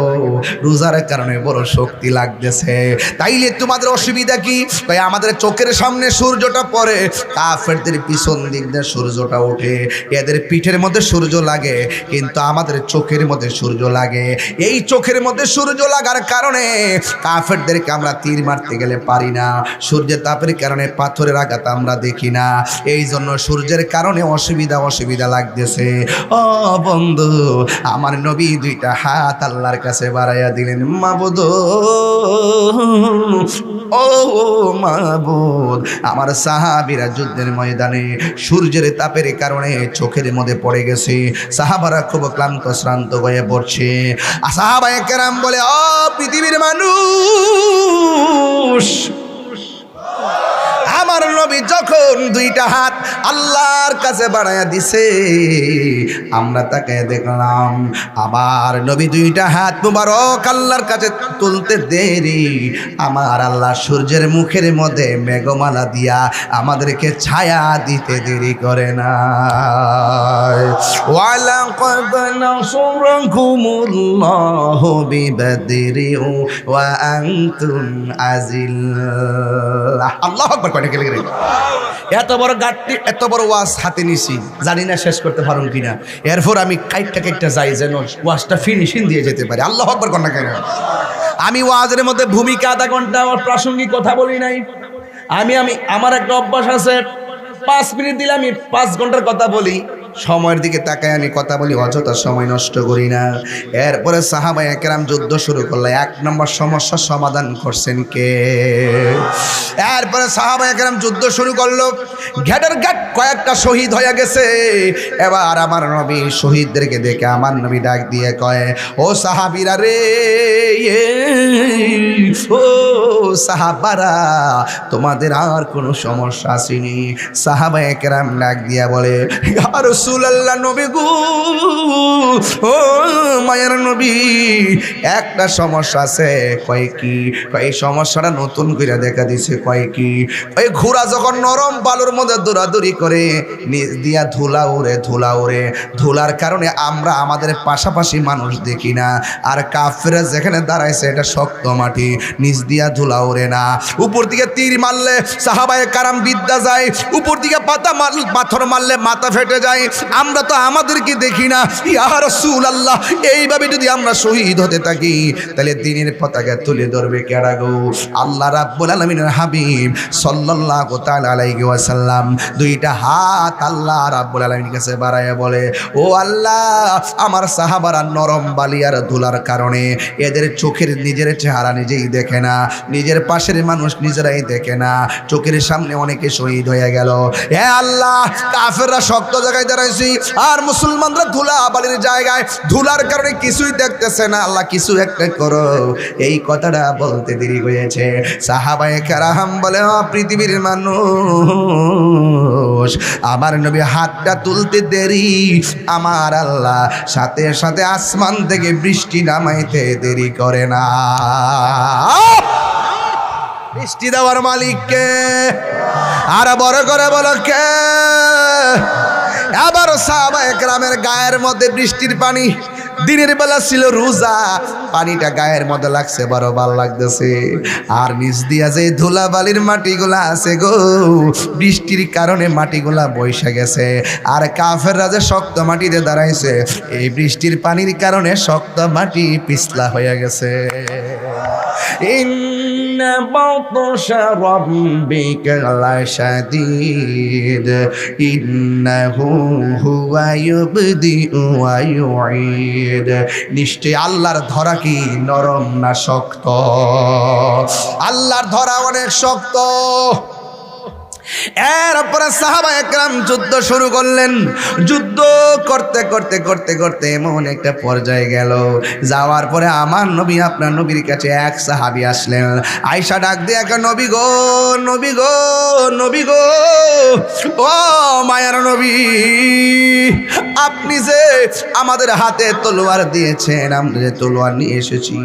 রোজার কারণে বড় শক্তি লাগতেছে। তাইলে তোমাদের অসুবিধা কি? তাই আমাদের চোখের সামনে সূর্যটা পড়ে, কাফেরদের পিছন দিক দিয়ে সূর্যটা ওঠে, এদের পিঠের মধ্যে সূর্য লাগে, কিন্তু আমাদের চোখের মধ্যে সূর্য লাগে। এই চোখের মধ্যে সূর্য লাগার কারণে কাফেরদেরকে আমরা তীর মারতে গেলে পারি না, সূর্যের তাপের কারণে পাথরের আঘাত আমরা দেখি না, এই জন্য সূর্যের কারণে অসুবিধা লাগতেছে। ও বন্ধু, আমার নবী দুইটা হাত আল্লাহর কাছে বাড়াইয়া দিলেন, মাবুদ ও মাবুদ, আমার সাহাবীরা যুদ্ধের ময়দানে সূর্যের তাপের কারণে চোখের মধ্যে পড়ে গেছে, সাহাবারা খুব ক্লান্ত শ্রান্ত হয়ে পড়ছে। সাহাবায়ে কেরাম বলে, ও পৃথিবীর মানুষ, আমার নবী যখন দুইটা হাত আল্লাহর কাছে বাড়াইয়া দিছে, আমরা তাকে দেখলাম আমার নবী দুইটা হাত মুবারক আল্লাহর কাছে তুলতে দেরি, আমার আল্লাহ সূর্যের মুখের মধ্যে মেঘমালা দিয়া আমাদেরকে ছায়া দিতে দেরি করে না। ওয়ালাকাদ নাসরাকুমুল্লাহু বিবাদরিন ওয়া আনতুম আযিল্লাহ। আল্লাহু আকবার। এত বড় গাড়ি, এত বড় ওয়াজ হাতে নিছি, জানি না শেষ করতে পারুন কিনা। এরপর আমি কাইটটা যাই যেন ওয়াজটা ফিনিশিং দিয়ে যেতে পারি। আল্লাহু আকবার কন্যা কেন? আমি ওয়াজের মধ্যে ভূমিকা আধা ঘন্টা আমার প্রাসঙ্গিক কথা বলি নাই। আমি আমার একটা অভ্যাস আছে, 5 মিনিট দিলে আমি 5 ঘন্টার কথা বলি। সময়ের দিকে তাকায় আমি কথা বলি, অযথা সময় নষ্ট করি না। এরপরে সাহাবায়ে কেরাম যুদ্ধ শুরু করলো। 1 নম্বর সমস্যার সমাধান করছেন কে? এরপরে সাহাবায়ে কেরাম যুদ্ধ শুরু করলো। ঘাটের ঘাট কয়েকটা শহীদ হয়ে গেছে। এবার আমার নবী শহীদদেরকে দেখে আমার নবী ডাক দিয়ে কয়, ও সাহাবীরা রে, ও সাহাবারা, তোমাদের আর কোনো সমস্যা আসেনি? সাহাবায়ে কেরাম ডাক দিয়া বলে, ইয়া রাসূলুল্লাহ, নবী গো, ও মায়ের নবী, একটা সমস্যা আছে। কয় কি? কয় সমস্যাটা নতুন করে দেখা দিছে। কয় কি? ওই ঘোড়া যখন নরম বালুর মধ্যে দৌড়াদৌড়ি করে, নিচ দিয়া ধুলা উড়ে, ধুলা উড়ে, ধুলার কারণে আমরা আমাদের পাশাপাশি মানুষ দেখি না। আর কাফেররা যেখানে দাঁড়াইছে এটা শক্ত মাটি, নিচ দিয়া ধুলা উড়ে না। উপর দিকে তীর মারলে সাহাবায়ে কারাম বিদ্যা যায়, উপর দিকে পাথর মারলে মাথা ফেটে যায়। আমরা তো আমাদেরকে দেখি না। ইয়া রাসূলুল্লাহ, এইভাবে যদি আমরা শহীদ হতে থাকি তাহলে দ্বীনের পতাকা তুলে ধরবে কেডা গো? আল্লাহ রাব্বুল আলামিনের হাবিব সাল্লাল্লাহু তাআলা আলাইহি ওয়াসাল্লাম দুইটা হাত আল্লাহ রাব্বুল আলামিনের কাছে বাড়ায়া বলে, ও আল্লাহ, আমার সাহাবারা নরম বালি আর ধুলার কারণে এদের চোখের নিজের চেহারা নিজেই দেখে না, নিজের পাশের মানুষ নিজেরাই দেখে না, চোখের সামনে অনেকে শহীদ হয়ে গেল। হে আল্লাহ, কাফেররা শক্ত জায়গায় দাঁড়াইছি আর মুসলমানরা ধুলা বালির জায়গায়, ধুলার কারণে কিছুই দেখতেছে না। আল্লাহ, কিছু একটা করো। এই কথাটা বলতে দেরি হয়েছে। সাহাবায়ে কেরাম বলে, ও পৃথিবীর মানুষ, আমার নবী হাতটা তুলতে দেরি, আমার আল্লাহ সাথে সাথে আসমান থেকে বৃষ্টি নামাইতে দেরি করে না। বৃষ্টি দেওয়ার মালিককে আর বড় করে বলো কে? আবার সাহাবায়ে কেরামের গায়ের মধ্যে বৃষ্টির পানি, দিনের বেলা ছিল রোজা, পানিটা গায়ের মধ্যে লাগছে, বড় ভালো লাগতেছে। আর নিচ দিয়া যে ধুলা বালির মাটিগুলা আছে গো, বৃষ্টির কারণে মাটিগুলা বৈশা গেছে। আর কাফেররা যে শক্ত মাটিতে দাঁড়াইছে, এই বৃষ্টির পানির কারণে শক্ত মাটি পিছলা হয়ে গেছে। ইন্না বাতশা রাব্বিকা লাশাদীদ ইন্নাহু হুয়া ইউবদিউ ওয়া ইউঈদ। নিশ্চয় আল্লাহর ধরা কি নরম না শক্ত? আল্লাহর ধরা অনেক শক্ত। এরপরে সাহাবায়ে কেরাম যুদ্ধ শুরু করলেন। যুদ্ধ করতে করতে করতে করতে এমন একটা পর্যায়ে গেল, যাওয়ার পরে আমার নবী, আপনার নবীর কাছে এক সাহাবী আসলেন। আয়েশা ডাক দিয়ে, নবী গো, নবী গো, নবী গো, ও মায়ার নবী, আপনি যে আমাদের হাতে তলোয়ার দিয়েছেন, আমরা যে তলোয়ার নিয়ে এসেছি,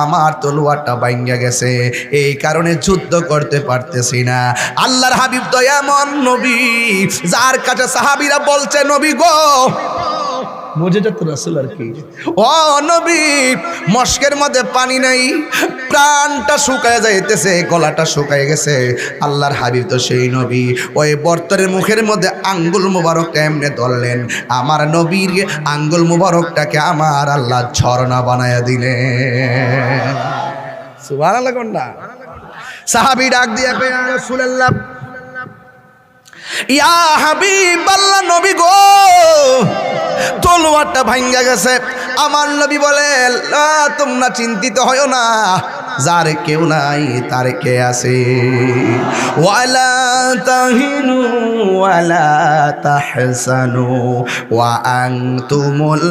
আমার তলোয়ারটা ভাঙা গেছে, এই কারণে যুদ্ধ করতে পারতেছি না। আল্লাহর হাবিব তো এমন নবী, যার কাছে সাহাবীরা বলছে, নবী গো, মুজিজাতুর রাসূল আর কি, ও নবী, মশকের মধ্যে পানি নাই, প্রাণটা শুকায় যাইতেছে, গলাটা শুকায় গেছে। আল্লাহর হাবিব তো সেই নবী, ওই বর্তরের মুখের মধ্যে আঙ্গুল মুবারকটা এমনি ধরলেন, আমার নবীর আঙ্গুল মুবারকটাকে আমার আল্লাহ ঝর্ণা বানায়া দিলেন। সুবহানাল্লাহ। কোনটা সাহাবী ডাক দিয়ে কয়, ইয়া রাসূলুল্লাহ, ইয়া হাবিবাল্লাহ, নবী গো, তলোয়ারটা ভাঙ্গা গেছে। আমার নবী বলে, তোমরা চিন্তিত হয়ো না, যার কেউ নাই তার কে আছে। ওয়ালা তাহিনু ওয়ালা তাহসানু ওয়া আনতুমুল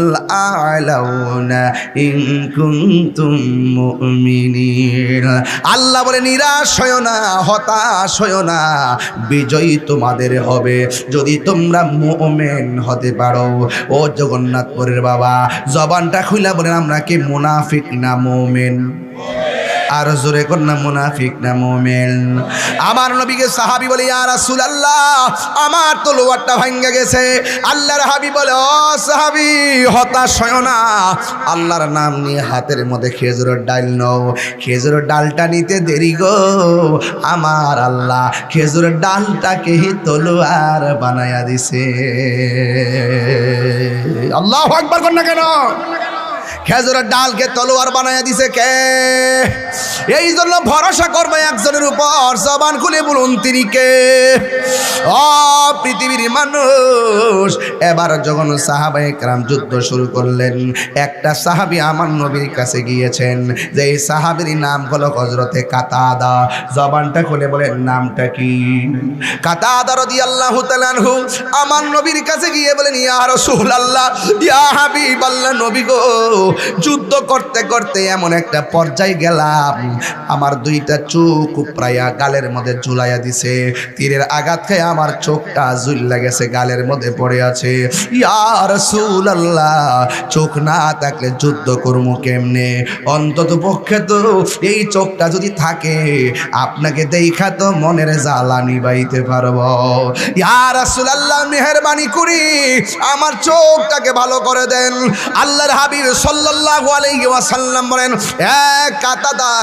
আ'লাউনা ইন কুনতুম মুমিনিন। আল্লাহ বলে, নিরাশ হয়ো না, হতাশ হয়ো না, বিজয়ী তোমাদের হবে যদি তোমরা মুমিন হতে পারো। ও জগন্নাথপুরের বাবা, জবানটা খুইলা বলেন, আমরা কি মুনাফিক না মুমিন? আর জোরে কর না, মুনাফিক না মুমিন? আমার নবীকে সাহাবী বলে, ইয়া রাসূলুল্লাহ, আমার তলোয়ারটা ভাঙা গেছে। আল্লাহর হাবিব বলে, ও সাহাবী, হতাশ হয়ো না, আল্লাহর নাম নিয়ে হাতের মধ্যে খেজুরের ডাল নাও। খেজুরের ডালটা নিতে দেরি গো, আমার আল্লাহ খেজুরের ডালটাকে তলোয়ার বানায়া দিছে। আল্লাহু আকবার কর না কেন? খেজুরের ডালকে তলোয়ার বানায়া দিছে কে? এই জন্য ভরসা করবে একজনের উপর, জবান খুলে বলুন তিনি কে? ও পৃথিবীর মানুষ, এবার যখন সাহাবায়ে কেরাম যুদ্ধ শুরু করলেন, একটা সাহাবী আমার নবীর কাছে গিয়েছেন, যে এই সাহাবীর নাম হলো হযরতে কাতাদা। জবানটা খুলে বলেন নামটা কি? কাতাদা রাদিয়াল্লাহু তাআলা আনহু আমার নবীর কাছে গিয়ে বলেন, ইয়া রাসূলুল্লাহ, ইয়া হাবিবাল্লাহ, নবী গো, যুদ্ধ করতে করতে এমন একটা পর্যায়ে গেলাম, আমার দুইটা চোখ প্রায় গালের মধ্যে ঝুলাইয়া দিছে, তীরের আঘাত খেয়ে আমার চোখটা ঝুল্লা গেছে, গালের মধ্যে পড়ে আছে। ইয়া রাসূলুল্লাহ, চোখ না থাকলে যুদ্ধ করবো কেমনে? অন্তত পক্ষে তো এই চোখটা যদি থাকে, আপনাকে দেখা তো মনের জ্বালা নিবাইতে পারবো। ইয়া রাসূলুল্লাহ, মেহেরবানি করি আমার চোখটাকে ভালো করে দেন। আল্লাহর হাবিব সাল্লাল্লাহু আলাইহি ওয়াসাল্লাম বলেন, কাতাদা,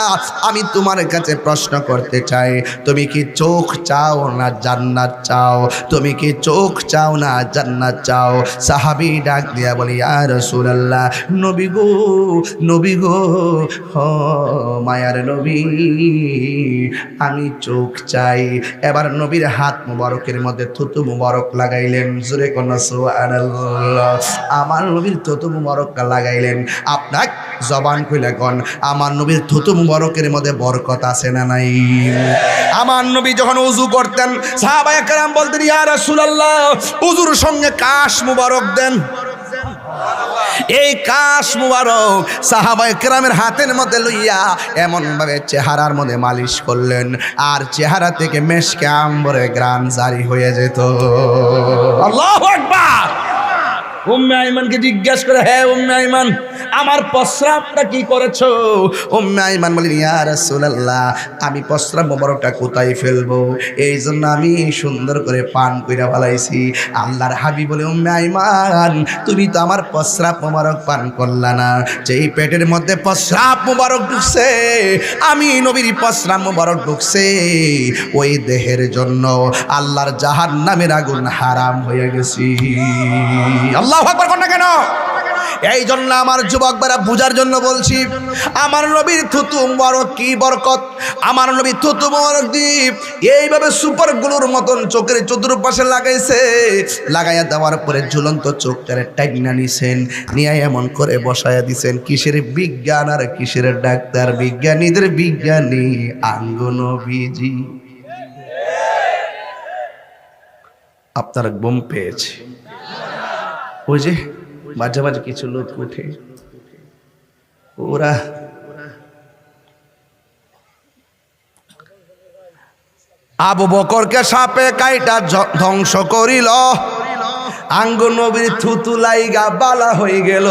আমি তোমার কাছে প্রশ্ন করতে চাই, তুমি কি চোখ চাও না জান্নাত চাও? তুমি কি চোখ চাও না জান্নাত চাও? সাহাবী ডাক দিয়া বলি, ইয়া রাসূলুল্লাহ, নবী গো, নবী গো, ও মায়ার নবী, আমি চোখ চাই। এবার নবীর হাত মুবারকের মধ্যে থুতু মুবারক লাগাইলেন, জোরে কোন সুবহানাল্লাহ। আমার নবীর থুতু মুবারক লাগাইলেন। আপনার জবান কইলা কোন, আমার নবীর থুতু মুবারকের মধ্যে বরকত আছে না নাই? আমার নবী যখন ওযু করতেন, সাহাবায়ে কেরাম বলতেন, ইয়া রাসূলুল্লাহ, ওযুর সঙ্গে কাশ মুবারক দেন। এই কাশ মুবারক সাহাবায়ে কেরামের হাতের মধ্যে লইয়া এমন ভাবে চেহারার মধ্যে মালিশ করলেন, আর চেহারা থেকে মেশকে আম্বরে গ্রাম জারি হয়ে যেত। আল্লাহু আকবার। উম্মে আইমানকে জিজ্ঞেস করে, হ্যাঁ উম্মে আইমান, আমার প্রস্রাবটা কি করেছো? উম্মে আইমান বলেন, ইয়া রাসূলুল্লাহ, আমি প্রস্রাব মোবারকটা কোথায় ফেলবো, এই জন্য আমি সুন্দর করে পান কইরা ফেলাইছি। আল্লাহর হাবিব বলে, উম্মে আইমান, তুমি তো আমার প্রস্রাব মোবারক পান করলা না, যেই পেটের মধ্যে প্রস্রাব মোবারক ঢুকছে, আমি নবীর প্রস্রাব মোবারক ঢুকছে, ওই দেহের জন্য আল্লাহর জাহান্নামের আগুন হারাম হয়ে গেছি। আল্লাহু আকবার কোন না কেন? এই জন্য আমার যুবক ভাইরা বুঝার জন্য বলছি, আমার নবীর থুতু মুবারক কি বরকত। আমার নবী থুতু মুবারক দ্বীপ এইভাবে সুপার গ্লুর মতন চোখের চতুর্পাশে লাগাইছে, লাগাইয়া দেওয়ার পরে ঝুলন্ত চোখটারে টাইনা নিছেন, নিয়ে এমন করে বসায়া দিছেন। কিসের বিজ্ঞান আর কিসের ডাক্তার? বিজ্ঞানীদের বিজ্ঞানী আঙ্গ নবীজি। আপনার বোম পেয়েছে, ওই যে মাঝে মাঝে কিছু লোক উঠে, ওরা আবু বকরকে সাপে কাইটা ধ্বংস করিল, আঙ্গ নবীর থুতু লাইগা বালা হয়ে গেল।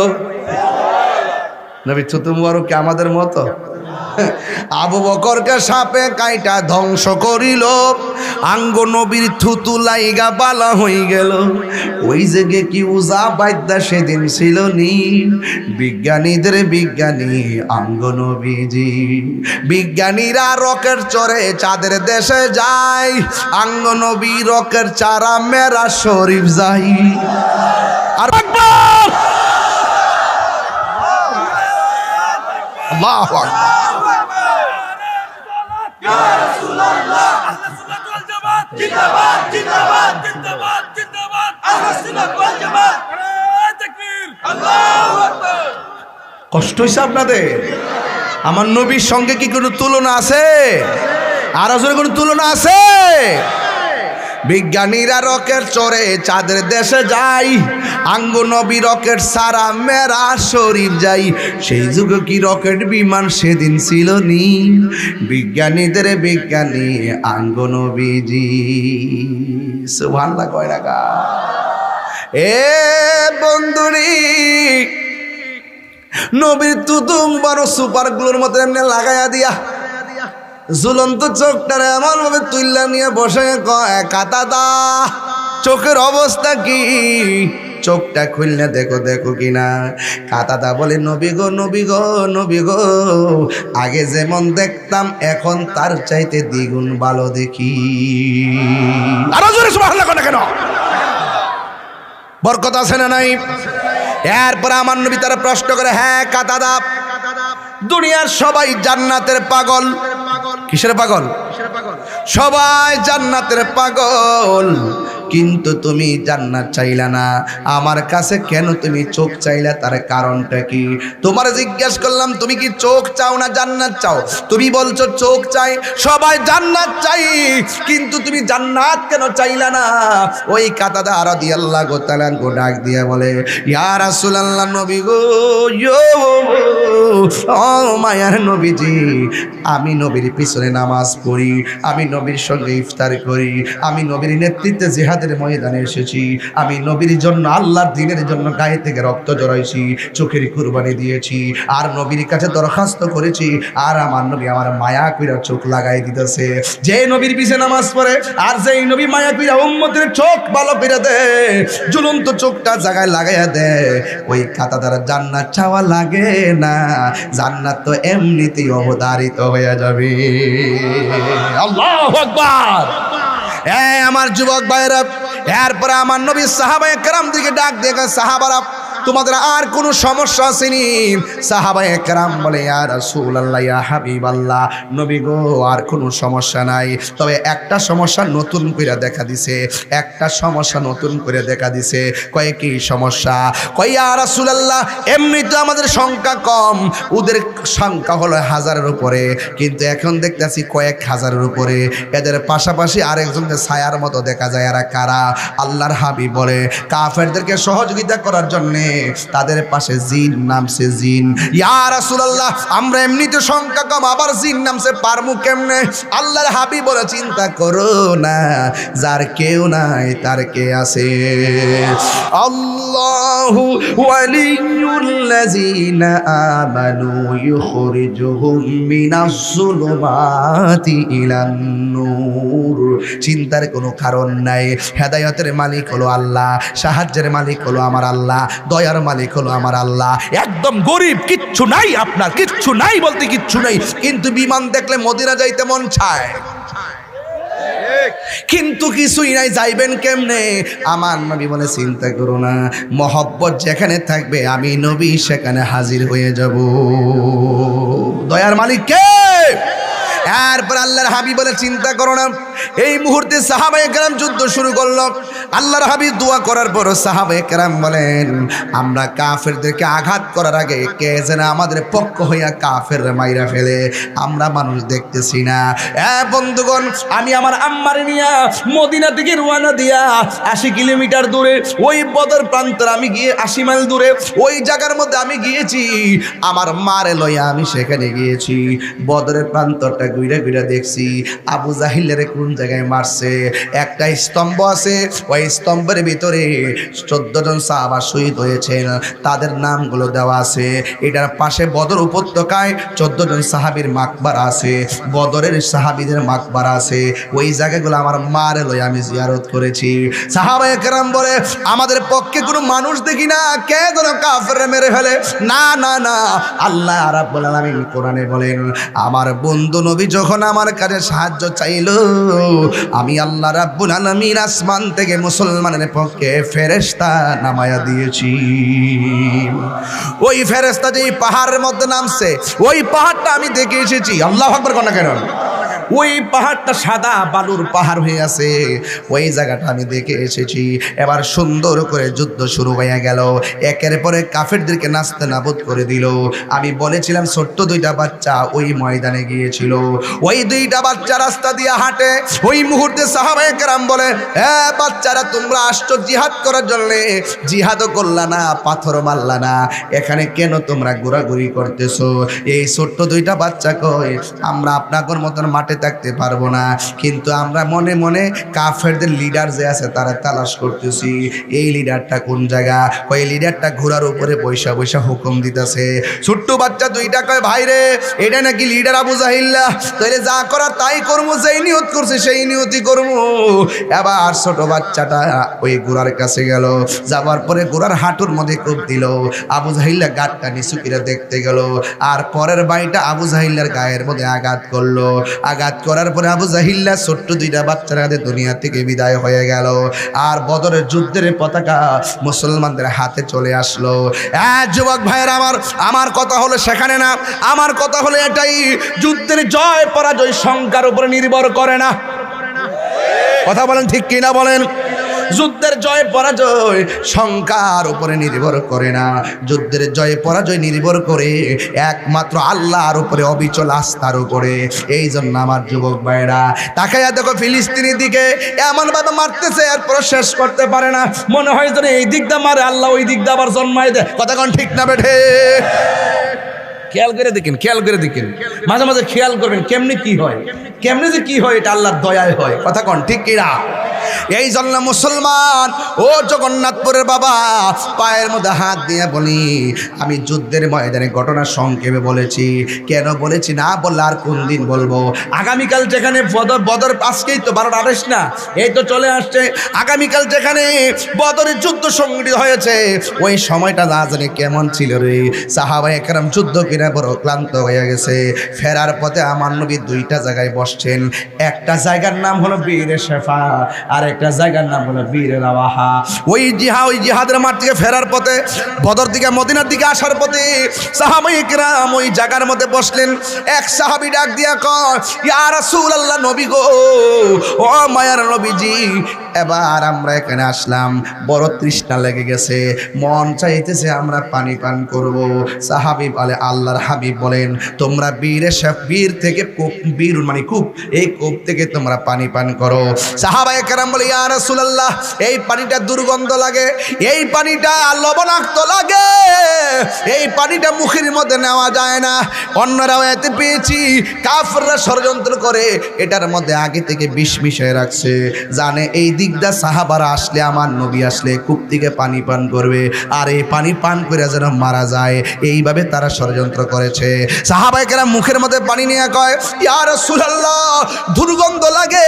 নবীর থুতু মুবারক কি আমাদের মতো? আবু বকরকে সাপে কাইটা ধ্বংস করিল, আঙ্গ নবীর থুতু লাইগা বালা হয়ে গেল। ওই জায়গায় কি উজা বাইদা সেদিন ছিল নি? বিজ্ঞানীদের বিজ্ঞানী আঙ্গ নবীজি। বিজ্ঞানীরা রকেট চড়ে চাঁদের দেশে যায়, আঙ্গ নবী রকেট চারা মেরা শরীফ যাই। আর আকবার, আল্লাহু আকবার। কষ্ট হয়েছে আপনাদের? আমার নবীর সঙ্গে কি কোনো তুলনা আছে? আর আসলে কোনো তুলনা আছে? বিজ্ঞানীরা রকেট চড়ে চাঁদের দেশে যায়, আঙ্গ নবী রকেট সারা মেরা শরীফ যাই। সেই যুগে কি রকেট বিমান সেদিন ছিল নি? বিজ্ঞানীদের বিজ্ঞানী আঙ্গ নবীজি। সুবহানাল্লাহ কয় না? এ বন্ধুরি, নবীর তুতুম বড় সুপার গ্লুর মতো এমনি লাগাইয়া দিয়া ঝুলন্ত চোখটারে এমন ভাবে তুইলা নিয়ে বসে কয়, কাতাদা, চোখের অবস্থা কি? চোখটা খুললে দেখো দেখো কিনা। কাতাদা বলে, নবী গো, নবী গো, নবী গো, আগে যেমন দেখতাম এখন তার চাইতে দ্বিগুণ ভালো দেখি। আরো জোরে সুবহানাল্লাহ কেন? বরকত আছে না নাই? এরপর আমার নবী তারা প্রশ্ন করে, হ্যাঁ কাতাদা, দুনিয়ার সবাই জান্নাতের পাগল। কিসের পাগল? সবাই জান্নাতের পাগল, কিন্তু তুমি জান্নাত চাইলা না, আমার কাছে কেন তুমি চোখ চাইলা? তার কারণটা কি? তোমার জিজ্ঞাসা করলাম তুমি কি চোখ চাও না জান্নাত চাও? তুমি বলছো চোখ চাই, সবাই জান্নাত চাই, কিন্তু তুমি জান্নাত কেন চাইলা না? ওই কাতাদা রাদিয়াল্লাহু তাআলা ডাক দিয়া বলে, ইয়া রাসূলুল্লাহ, নবী গো, ও মায়ার নবীজি, আমি নবীর পিছনে নামাজ পড়ি, আমি নবীর সঙ্গে ইফতার করি, আমি নবীর নেতৃত্বে জিহাদের ময়দানে এসেছি, আমি নবীর জন্য, আল্লাহর দ্বীনের জন্য গায়ে থেকে রক্ত জড়াইছি, চোখের কুরবানি দিয়েছি, আর নবীর কাছে দরখাস্ত করেছি, আর আমার নবী আমার মায়া কইরা চোখ লাগাই দিতেছে। যে নবীর পিছনে নামাজ পড়ে আর যেই নবী মায়া কইরা উম্মতের চোখ ভালো করে দেয়, ঝুলন্ত চোখটা জায়গায় লাগাইয়া দেয়, ওই কাতাদার জান্নাত চাওয়া লাগে না, জান্নাত তো এমনিতেই অবধারিত হয়ে যাবে। আল্লাহু আকবার। এই আমার যুবক ভাইরা, এরপরে আমার নবী সাহাবায়ে কেরাম দিকে ডাক দিয়ে, সাহাবারা তোমাদের আর কোনো সমস্যা আসেনি? সাহাবায়ে কেরাম বলে, ইয়া রাসূলুল্লাহ, ইয়া হাবিবাল্লাহ, নবী গো, আর কোনো সমস্যা নাই, তবে একটা সমস্যা নতুন করে দেখা দিছে, একটা সমস্যা নতুন করে দেখা দিছে। কয় কি সমস্যা? কয়, ইয়া রাসূলুল্লাহ, এমনি তো আমাদের সংখ্যা কম, ওদের সংখ্যা হলো 1000-এর উপরে, কিন্তু এখন দেখতেছি কয়েক হাজারের উপরে, এদের পাশাপাশি আরেকজনকে ছায়ার মতো দেখা যায়। এরা কারা? আল্লাহর হাবিব বলে, কাফেরদেরকে সহযোগিতা করার জন্য তাদের পাশে জিন নামছে, জিন। ইয়া রাসূলুল্লাহ, আমরা এমনিতে সংখ্যা কম, আবার জিন নামছে, পারমু কেমনে? আল্লাহর হাবিব বলে, চিন্তা করো না, যার কেউ নাই তার কে আছে। আল্লাহু ওয়ালিয়ুল্লাযিনা আমানু ইউখরিজুহুম মিনাজ যুলুমাতি ইলান নূর। চিন্তার কোনো কারণ নাই, হেদায়েতের মালিক হলো আল্লাহ, সাহায্যের মালিক হলো আমার আল্লাহ, দয়ার মালিক হলো আমার আল্লাহ। একদম গরিব, কিচ্ছু নাই, আপনার কিচ্ছু নাই বলতে কিচ্ছু নাই, কিন্তু বিমান দেখলে মদিনা যাইতে মন চায়, কিন্তু কিছুই নাই, যাইবেন কেমনে? আমার নবী বলে, চিন্তা করো না, মহব্বত যেখানে থাকবে আমি নবী সেখানে হাজির হয়ে যাব। দয়ার মালিক কে? এরপর আল্লাহর হাবিব বলে, চিন্তা করো না। এই মুহূর্তে সাহাবায়ে কেরাম যুদ্ধ শুরু করলো। আল্লাহর হাবিব দোয়া করার পর সাহাবায়ে কেরাম বলেন, আমরা কাফেরদেরকে আঘাত করার আগে কে যেন আমাদের পক্ষ হইয়া কাফেররা মাইরা ফেলে, আমরা মানুষ দেখতেছি না। বন্ধুগণ, আমি আমার আম্মার নিয়া মদিনা থেকে রওনা দিয়া 80 কিলোমিটার দূরে ওই বদর প্রান্তর আমি গিয়ে 80 মাইল দূরে ওই জায়গার মধ্যে আমি গিয়েছি, আমার মারে লইয়া আমি সেখানে গিয়েছি। বদরের প্রান্তরটা ঘুরে ঘুরে দেখছি আবু জাহিলের কোন জায়গায় মারছে। একটা স্তম্ভ আছে, ওই স্তম্ভের ভিতরে 14 জন সাহাবা শহীদ হয়েছেন, তাদের নামগুলো দেওয়া আছে। এটার পাশে বদর উপত্যকায় 14 জন সাহাবীর মাকবারা আছে, বদরের সাহাবীদের মাকবারা আছে। ওই জায়গাগুলো আমার মারে লই আমি জিয়ারত করেছি। সাহাবায়ে কেরাম বলে, আমাদের পক্ষে কোনো মানুষ দেখি না, কে যেন কাফেররা মেরে ফেলে। না না না, আল্লাহ রাব্বুল আলামিন কোরআনে বলেন, আমার বন্ধু নবী যখন আমার কাছে সাহায্য চাইলো, আমি আল্লাহ রাব্বুল আলামিন আসমান থেকে মুসলমানের পক্ষে ফেরেশতা নামায়া দিয়েছি। ওই ফেরেশতা যেই পাহাড়ের মধ্যে নামছে, ওই পাহাড়টা আমি দেখে এসেছি। আল্লাহু আকবার কোন কেন? ওই পাহাড়টা সাদা বালুর পাহাড় হয়ে আছে, ওই জায়গাটা আমি দেখে এসেছি। এবার সুন্দর করে যুদ্ধ শুরু হয়ে গেল, একের পরে কাফেরদেরকে নাস্তে নাবুদ করে দিল। আমি বলেছিলাম ছোট্ট 2টা বাচ্চা ওই ময়দানে গিয়েছিল, ওই 2টা বাচ্চা রাস্তা দিয়ে হাঁটে। ওই মুহূর্তে সাহাবায়ে কেরাম বলে, হ্যাঁ বাচ্চারা, তোমরা আসছো জিহাদ করার জন্য, জিহাদও করলা না, পাথর মারলা না, এখানে কেন তোমরা ঘোরাঘুরি করতেছো? এই ছোট্ট 2টা বাচ্চা কয়, আমরা আপনাদের মতন মাঠে থাকতে পারবো না, কিন্তু আমরা মনে মনে কাফেরদের লিডার যে আছে তারা তালাশ করতেছি। এই লিডারটা কোন জায়গা? ওই লিডারটা ঘোড়ার উপরে পয়সা পয়সা হুকুম দিতেছে। ছোট্ট বাচ্চা 2টা কয়, ভাই রে, এটা নাকি লিডার আবু জাহিল্লা, তাইলে যা করার তাই করবো, যেই নিয়ত করছে সেই নিয়তই করবো। এবার ছোট বাচ্চাটা ওই ঘোড়ার কাছে গেল, যাবার পরে ঘোড়ার হাঁটুর মধ্যে কোপ দিল। আবু জাহিল্লা গাটটা নিচু করে দেখতে গেল, আর পরের বাইটা আবু জাহিল্লার গায়ের মধ্যে আঘাত করলো। আঘাত করার পরে আবু জাহিল্লা ছোট্ট দুইটা বাচ্চার হাতে দুনিয়া থেকে বিদায় হয়ে গেল। আর বদরের যুদ্ধের পতাকা মুসলমানদের হাতে চলে আসলো। যুবক ভাইয়েরা আমার কথা হলো সেখানে না, আমার কথা হলো এটাই, যুদ্ধের জয় পরাজয় সংখ্যার উপরে নির্ভর করে না। কথা বলেন ঠিক কিনা বলেন? যুদ্ধের জয় পরাজয় সংখ্যার উপরে নির্ভর করে না, যুদ্ধের জয় পরাজয় নির্ভর করে একমাত্র আল্লাহর উপরে, অবিচল আস্থার উপরে। এই জন্য আমার যুবক ভাইরা তাকাইয়া দেখো ফিলিস্তিনের দিকে এমনভাবে মারতেছে, এরপর শেষ করতে পারে না। মনে হয় যেন এই দিকটা মারে আল্লাহ, ওই দিকটা আবার জন্মায় দেয়। কথা কোন ঠিক না বেঠে? খেয়াল করে দেখেন, খেয়াল করে দেখেন, মাঝে মাঝে খেয়াল করবেন কেমনি কি হয়, কেমনি যে কি হয়, এটা আল্লাহর দয়ায় হয়। কথা কোন ঠিক কিনা? এই জন্য মুসলমান ও জগন্নাথপুরের বাবা, পায়ের মধ্যে হাত দিয়ে বলি, আমি যুদ্ধের ময়দানে ঘটনা সংক্ষেপে বলেছি। কেন বলেছি না বললে আর কোন দিন বলবো? আগামীকাল যেখানে বদর আজকেই তো 12-28 না, এই তো চলে আসছে। আগামীকাল যেখানে বদরের যুদ্ধ সংঘটিত হয়েছে, ওই সময়টা না জানি কেমন ছিল রে। সাহাবায়ে কেরাম যুদ্ধ কিনা বড় ক্লান্ত হয়ে গেছে। ফেরার পথে আমার নবী দুইটা জায়গায় বসছেন। একটা জায়গার নাম হলো বীরে শেফা, আর একটা জায়গার নাম হলো বীরে রাওয়াহা। ওই জিহাদের মাঠ থেকে ফেরার পথে, বদর থেকে মদিনার দিকে আসার পথে সাহাবায়ে কেরাম ওই জায়গার মধ্যে বসলেন। এক সাহাবী ডাক দিয়া কয়, ইয়া রাসূলুল্লাহ, নবী গো, ও মায়ার নবীজি, এবার আমরা এখানে আসলাম, বড় তৃষ্ণা লেগে গেছে, মন চাইতেছে আমরা পানি পান করব। সাহাবী বলে, আল্লাহর হাবিব বলেন, তোমরা বীর থেকে বীর মানে কূপ, এই কূপ থেকে তোমরা পানি পান করো। সাহাবায়ে কেরাম বলে, ইয়া রাসূলুল্লাহ, এই পানিটা দুর্গন্ধ লাগে, এই পানিটা লবণাক্ত লাগে, এই পানিটা মুখের মধ্যে নেওয়া যায় না। অন্যরাও এতে পেয়েছি কাফেররা ষড়যন্ত্র করে এটার মধ্যে আগে থেকে বিষ মিশিয়ে রাখছে, জানে এই দিকটা সাহাবারা আসলে, আমার নবী আসলে কূপ থেকে পানি পান করবে, আর এই পানি পান করে যেন মারা যায়, এইভাবে তারা ষড়যন্ত্র করেছে। সাহাবায়ে কেরাম মুখের মধ্যে পানি নিয়ে কয়, ইয়া রাসূলুল্লাহ, দুর্গন্ধ লাগে,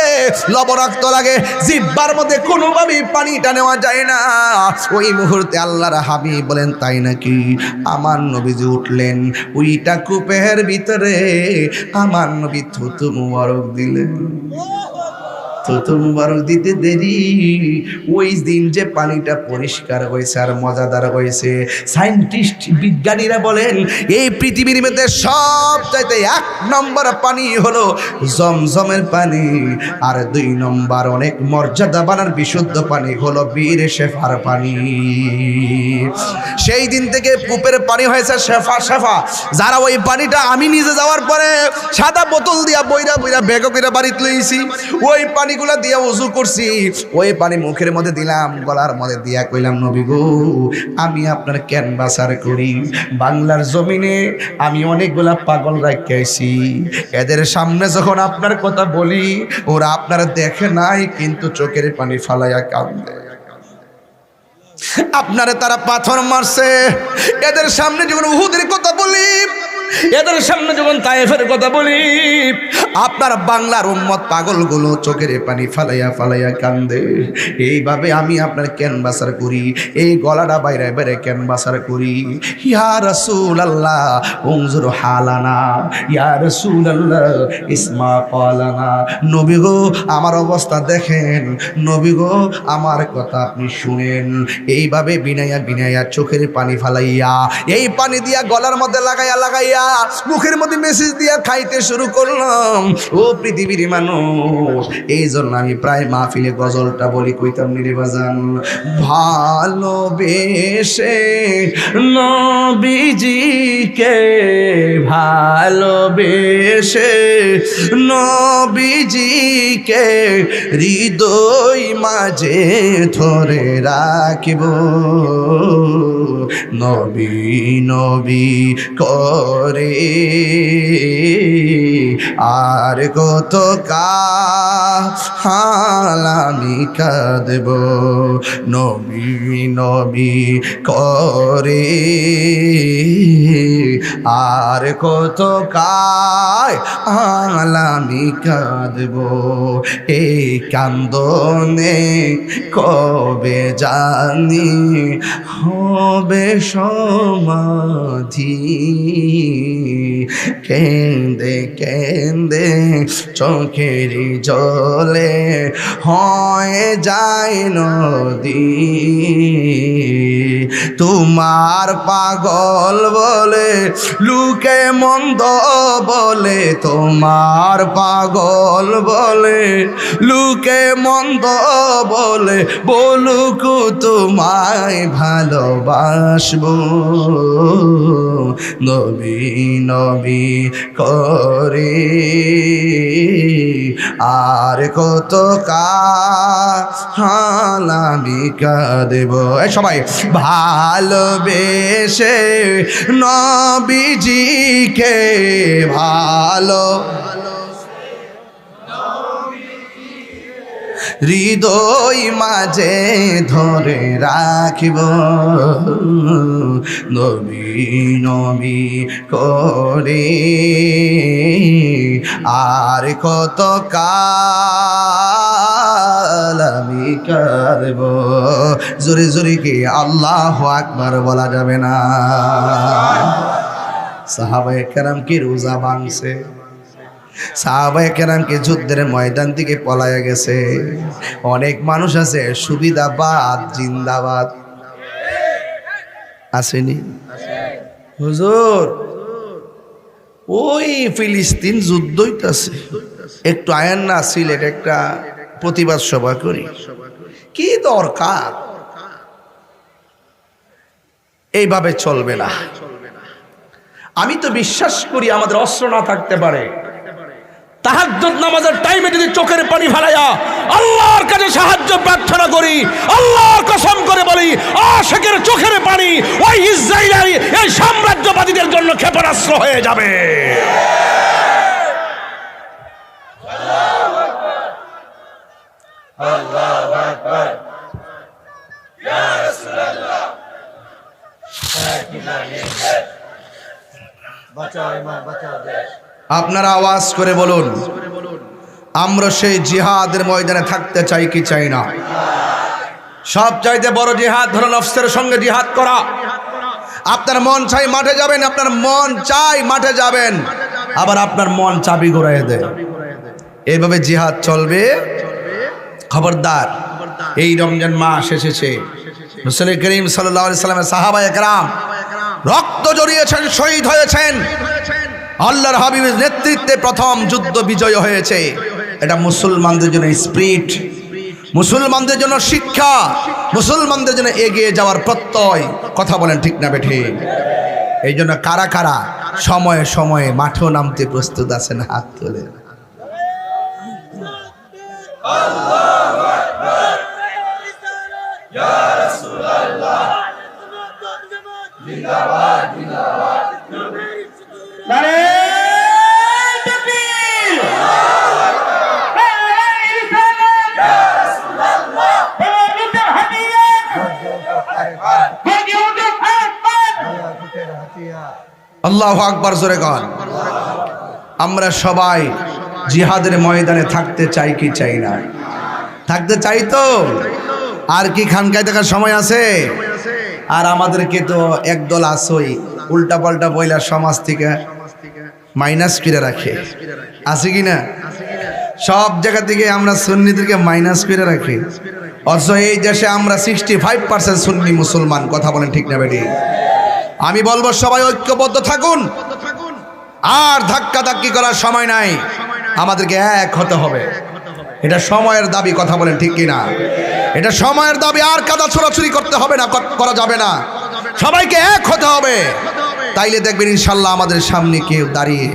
লবণাক্ত লাগে, জিহ্বার মধ্যে কোনোভাবেই পানিটা নেওয়া যায় না। ওই মুহূর্তে আল্লাহর হাবিব বলেন, তাই নাকি? আমার নবীজি উঠলেন, ওইটা কূপের ভিতরে আমার নবী থুতু মুবারক দিলেন। থুতু মুবারক দিতে দেরি, ওই দিন যে পানিটা পরিষ্কার হয়েছে আর মজাদার হয়েছে। সায়েন্টিস্ট বিজ্ঞানীরা বলেন, এই পৃথিবীর মধ্যে সবচাইতে 1 নম্বর পানি হলো জমজমের পানি, আর 2 নম্বর অনেক মর্যাদাবান বিশুদ্ধ পানি হলো বীরে শেফার পানি। সেই দিন থেকে কূপের পানি হয়েছে শেফা। যারা ওই পানিটা, আমি নিজে যাওয়ার পরে সাদা বোতল দিয়া বইরা বেগ করে বাড়িতে লইছি, ওই পানিগুলা দিয়া ওযু করছি, ওই পানি মুখের মধ্যে দিলাম, গলার মধ্যে দিয়া কইলাম, নবী গো, আমি আপনার ক্যানভাসার করি, বাংলার জমিনে আমি অনেকগুলা পাগল রাখিয়েছি, এদের সামনে যখন আপনার কথা বলি, ওরা আপনারা দেখে নাই, কিন্তু চোখের পানি ফালাইয়া কাঁদে। আপনারে তারা পাথর মারছে, এদের সামনে যখন উহুদের কথা বলি, এদের সামনে যখন তায়েফের কথা বলি, আপনার বাংলার উম্মত পাগলগুলো চোখের পানি ফালাইয়া কান্দে। এইভাবে আমি আপনার ক্যানভাসার করি, এই গলাটা বাইরে বাইরে ক্যানভাসার করি। ইয়া রাসূলুল্লাহ, উনজুর হালানা, ইয়া রাসূলুল্লাহ, ইসমা ক্বালানা, নবী গো, আমার অবস্থা দেখেন, নবী গো, আমার কথা আপনি শুনেন। এইভাবে বিনাইয়া চোখের পানি ফালাইয়া, এই পানি দিয়া গলার মধ্যে লাগাইয়া মুখের মধ্যে মেসেজ দিয়া খাইতে শুরু করলাম। ও পৃথিবীর মানুষ, এই জন্য আমি প্রায় মাহফিলে গজলটা বলি, কইতাম নিরে বাজান, ভালোবেসে নবীজিকে, ভালোবেসে নবীজিকে হৃদয় মাঝে ধরে রাখিব, নবী নবী করে আর কত কাল আমি কাঁদব, নবী নবী করে আর কত কাল আমি কাঁদব, এই কান্দনে কবে জানি হবে সমাধি, কেন্দে কেন্দে চোখের জলে হয়ে যায় নদী। তোমার পাগল বলে লুকে মন্দ বলে, তোমার পাগল বলে লুকে মন্দ বলে, বলুক তোমায় ভালোবাসবো। নবী নবী করে আর কত কাল আমি কাঁদব। এই সবাই ভালোবেসে নবীজিকে ভালো হৃদয় মাঝে ধরে রাখিব। নবী নবী করে আর কত কাল আমি কাঁদব। জোরে জোরে কি আল্লাহু আকবার বলা যাবে না? সাহাবায়ে কেরাম কি রোজা ভাঙছে, সাহাবায়ে কেরামকে যুদ্ধের ময়দান থেকে পলায়া গেছে। অনেক মানুষ আছে সুবিধাবাদ জিন্দাবাদ আসেনি। হুজুর ওই ফিলিস্তিন যুদ্ধ হইতাছে, একটু আয়েন না সিলেট একটা প্রতিবাদ সভা করি, কি দরকার? এইভাবে চলবে না। আমি তো বিশ্বাস করি আমাদের অস্ত্র না থাকতে পারে, তাহাজ্জুদ নামাজের টাইমে যদি চোখের পানি ফেলাইয়া আল্লাহর কাছে সাহায্য প্রার্থনা করি, আল্লাহর কসম করে বলি আশিকের চোখের পানি ওই ইসরায়েলি এই সাম্রাজ্যবাদীদের জন্য ক্ষেপণাস্ত্র হয়ে যাবে। আল্লাহু আকবার, ইয়া রাসূলুল্লাহ, বাঁচাও ইমান, বাঁচাও দেশ। আপনারা আওয়াজ করে বলুন, আমরা সেই জিহাদের ময়দানে থাকতে চাই কি চাই না? সব চাইতে বড় জিহাদ হলো নফসের সঙ্গে জিহাদ করা। আপনার মন চাই মাঠে যাবেন, আপনার মন চাই মাঠে যাবেন, আবার আপনার মন চাবি ঘুরাই দেয়। এইভাবে জিহাদ চলবে। খবরদার, এই রমজান মাস এসেছে, রাসূল করিম সাল্লাল্লাহু আলাইহি সাল্লামের সাহাবায়ে কেরাম রক্ত জড়িয়েছেন, শহীদ হয়েছেন। আল্লাহর হাবিবের নেতৃত্বে প্রথম যুদ্ধ বিজয় হয়েছে। এটা মুসলমানদের জন্য স্পিরিট, মুসলমানদের জন্য শিক্ষা, মুসলমানদের জন্য এগিয়ে যাওয়ার প্রত্যয়। কথা বলেন ঠিক না বেঠি? এই জন্য কারা কারা সময়ে সময়ে মাঠেও নামতে প্রস্তুত আছেন? হাত তোলে। আল্লাহু আকবার, ইয়া রাসূলুল্লাহ, জিন্দাবাদ জিন্দাবাদ। নারে তাকবীর, আল্লাহু আকবার, ইয়া রাসূলুল্লাহ, আল্লাহু আকবার জোরে গান। আমরা সবাই জিহাদের ময়দানে থাকতে চাই কি চাই না? থাকতে চাই তো। আর কি খানকায় দেখার সময় আছে? আর আমাদেরকে তো একদল আসই উল্টা পাল্টা বইলা সমাজ থেকে মাইনাস করে রাখে, আছে কি না? সব জায়গা থেকে আমরা সুন্নিদেরকে মাইনাস করে রাখি, অথচ এই দেশে আমরা 65% সুন্নি মুসলমান। কথা বলেন ঠিক না বেটি? আমি বলবো সবাই ঐক্যবদ্ধ থাকুন, আর ধাক্কা ধাক্কি করার সময় নাই, আমাদেরকে এক হতে হবে। এটা সময়ের দাবি। কথা বলেন ঠিক কিনা? এটা সময়ের দাবি। আর কাদা ছোড়াছুরি করতে হবে না, করা যাবে না, সবাইকে এক হতে হবে। তাইলে দেখবেন ইনশাল্লাহ আমাদের সামনে কেউ দাঁড়িয়ে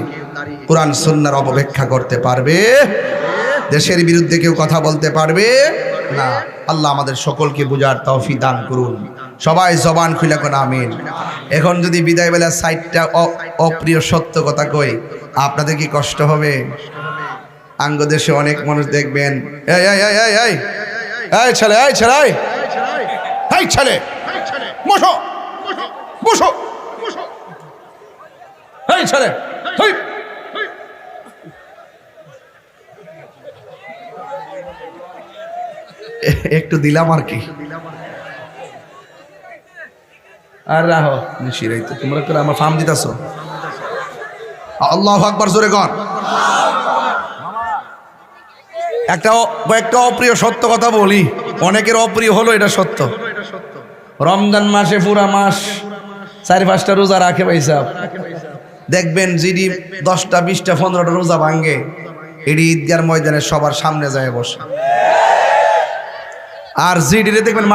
কোরআন সুন্নাহর অপব্যাখ্যা করতে পারবে, দেশের বিরুদ্ধে কেউ কথা বলতে পারবে না। আল্লাহ আমাদের সকলকে বুঝার তৌফিক দান করুন। সবাই জবান খুলে কোন আমিন। এখন যদি বিদায় বেলা সাইডটা অপ্রিয় সত্য কথা কই, আপনাদের কি কষ্ট হবে? আঙ্গ দেশে অনেক মানুষ দেখবেন, এই এই এই এই এই এই ছেলে, এই ছেলে, এই ছেলে, বসো বসো, এই ছেলে, একটু দিলাম আর কি। আর রাহো নিশিরাই তো তোমরা করে আমার ফার্ম দিতেছ। আল্লাহু আকবার জোরে কর। কয়েকটা অপ্রিয় সত্য কথা বলি, অনেকের অপ্রিয় হলো এটা সত্য। রমজান মাসে পুরা মাস 4-5টা রোজা রাখে ভাই সাহেব, দেখবেন যিনি 10টা 20টা 15টা রোজা ভাঙ্গে এটি ঈদগার ময়দানে সবার সামনে যায় বসে, আর জিডিরে দেখবেন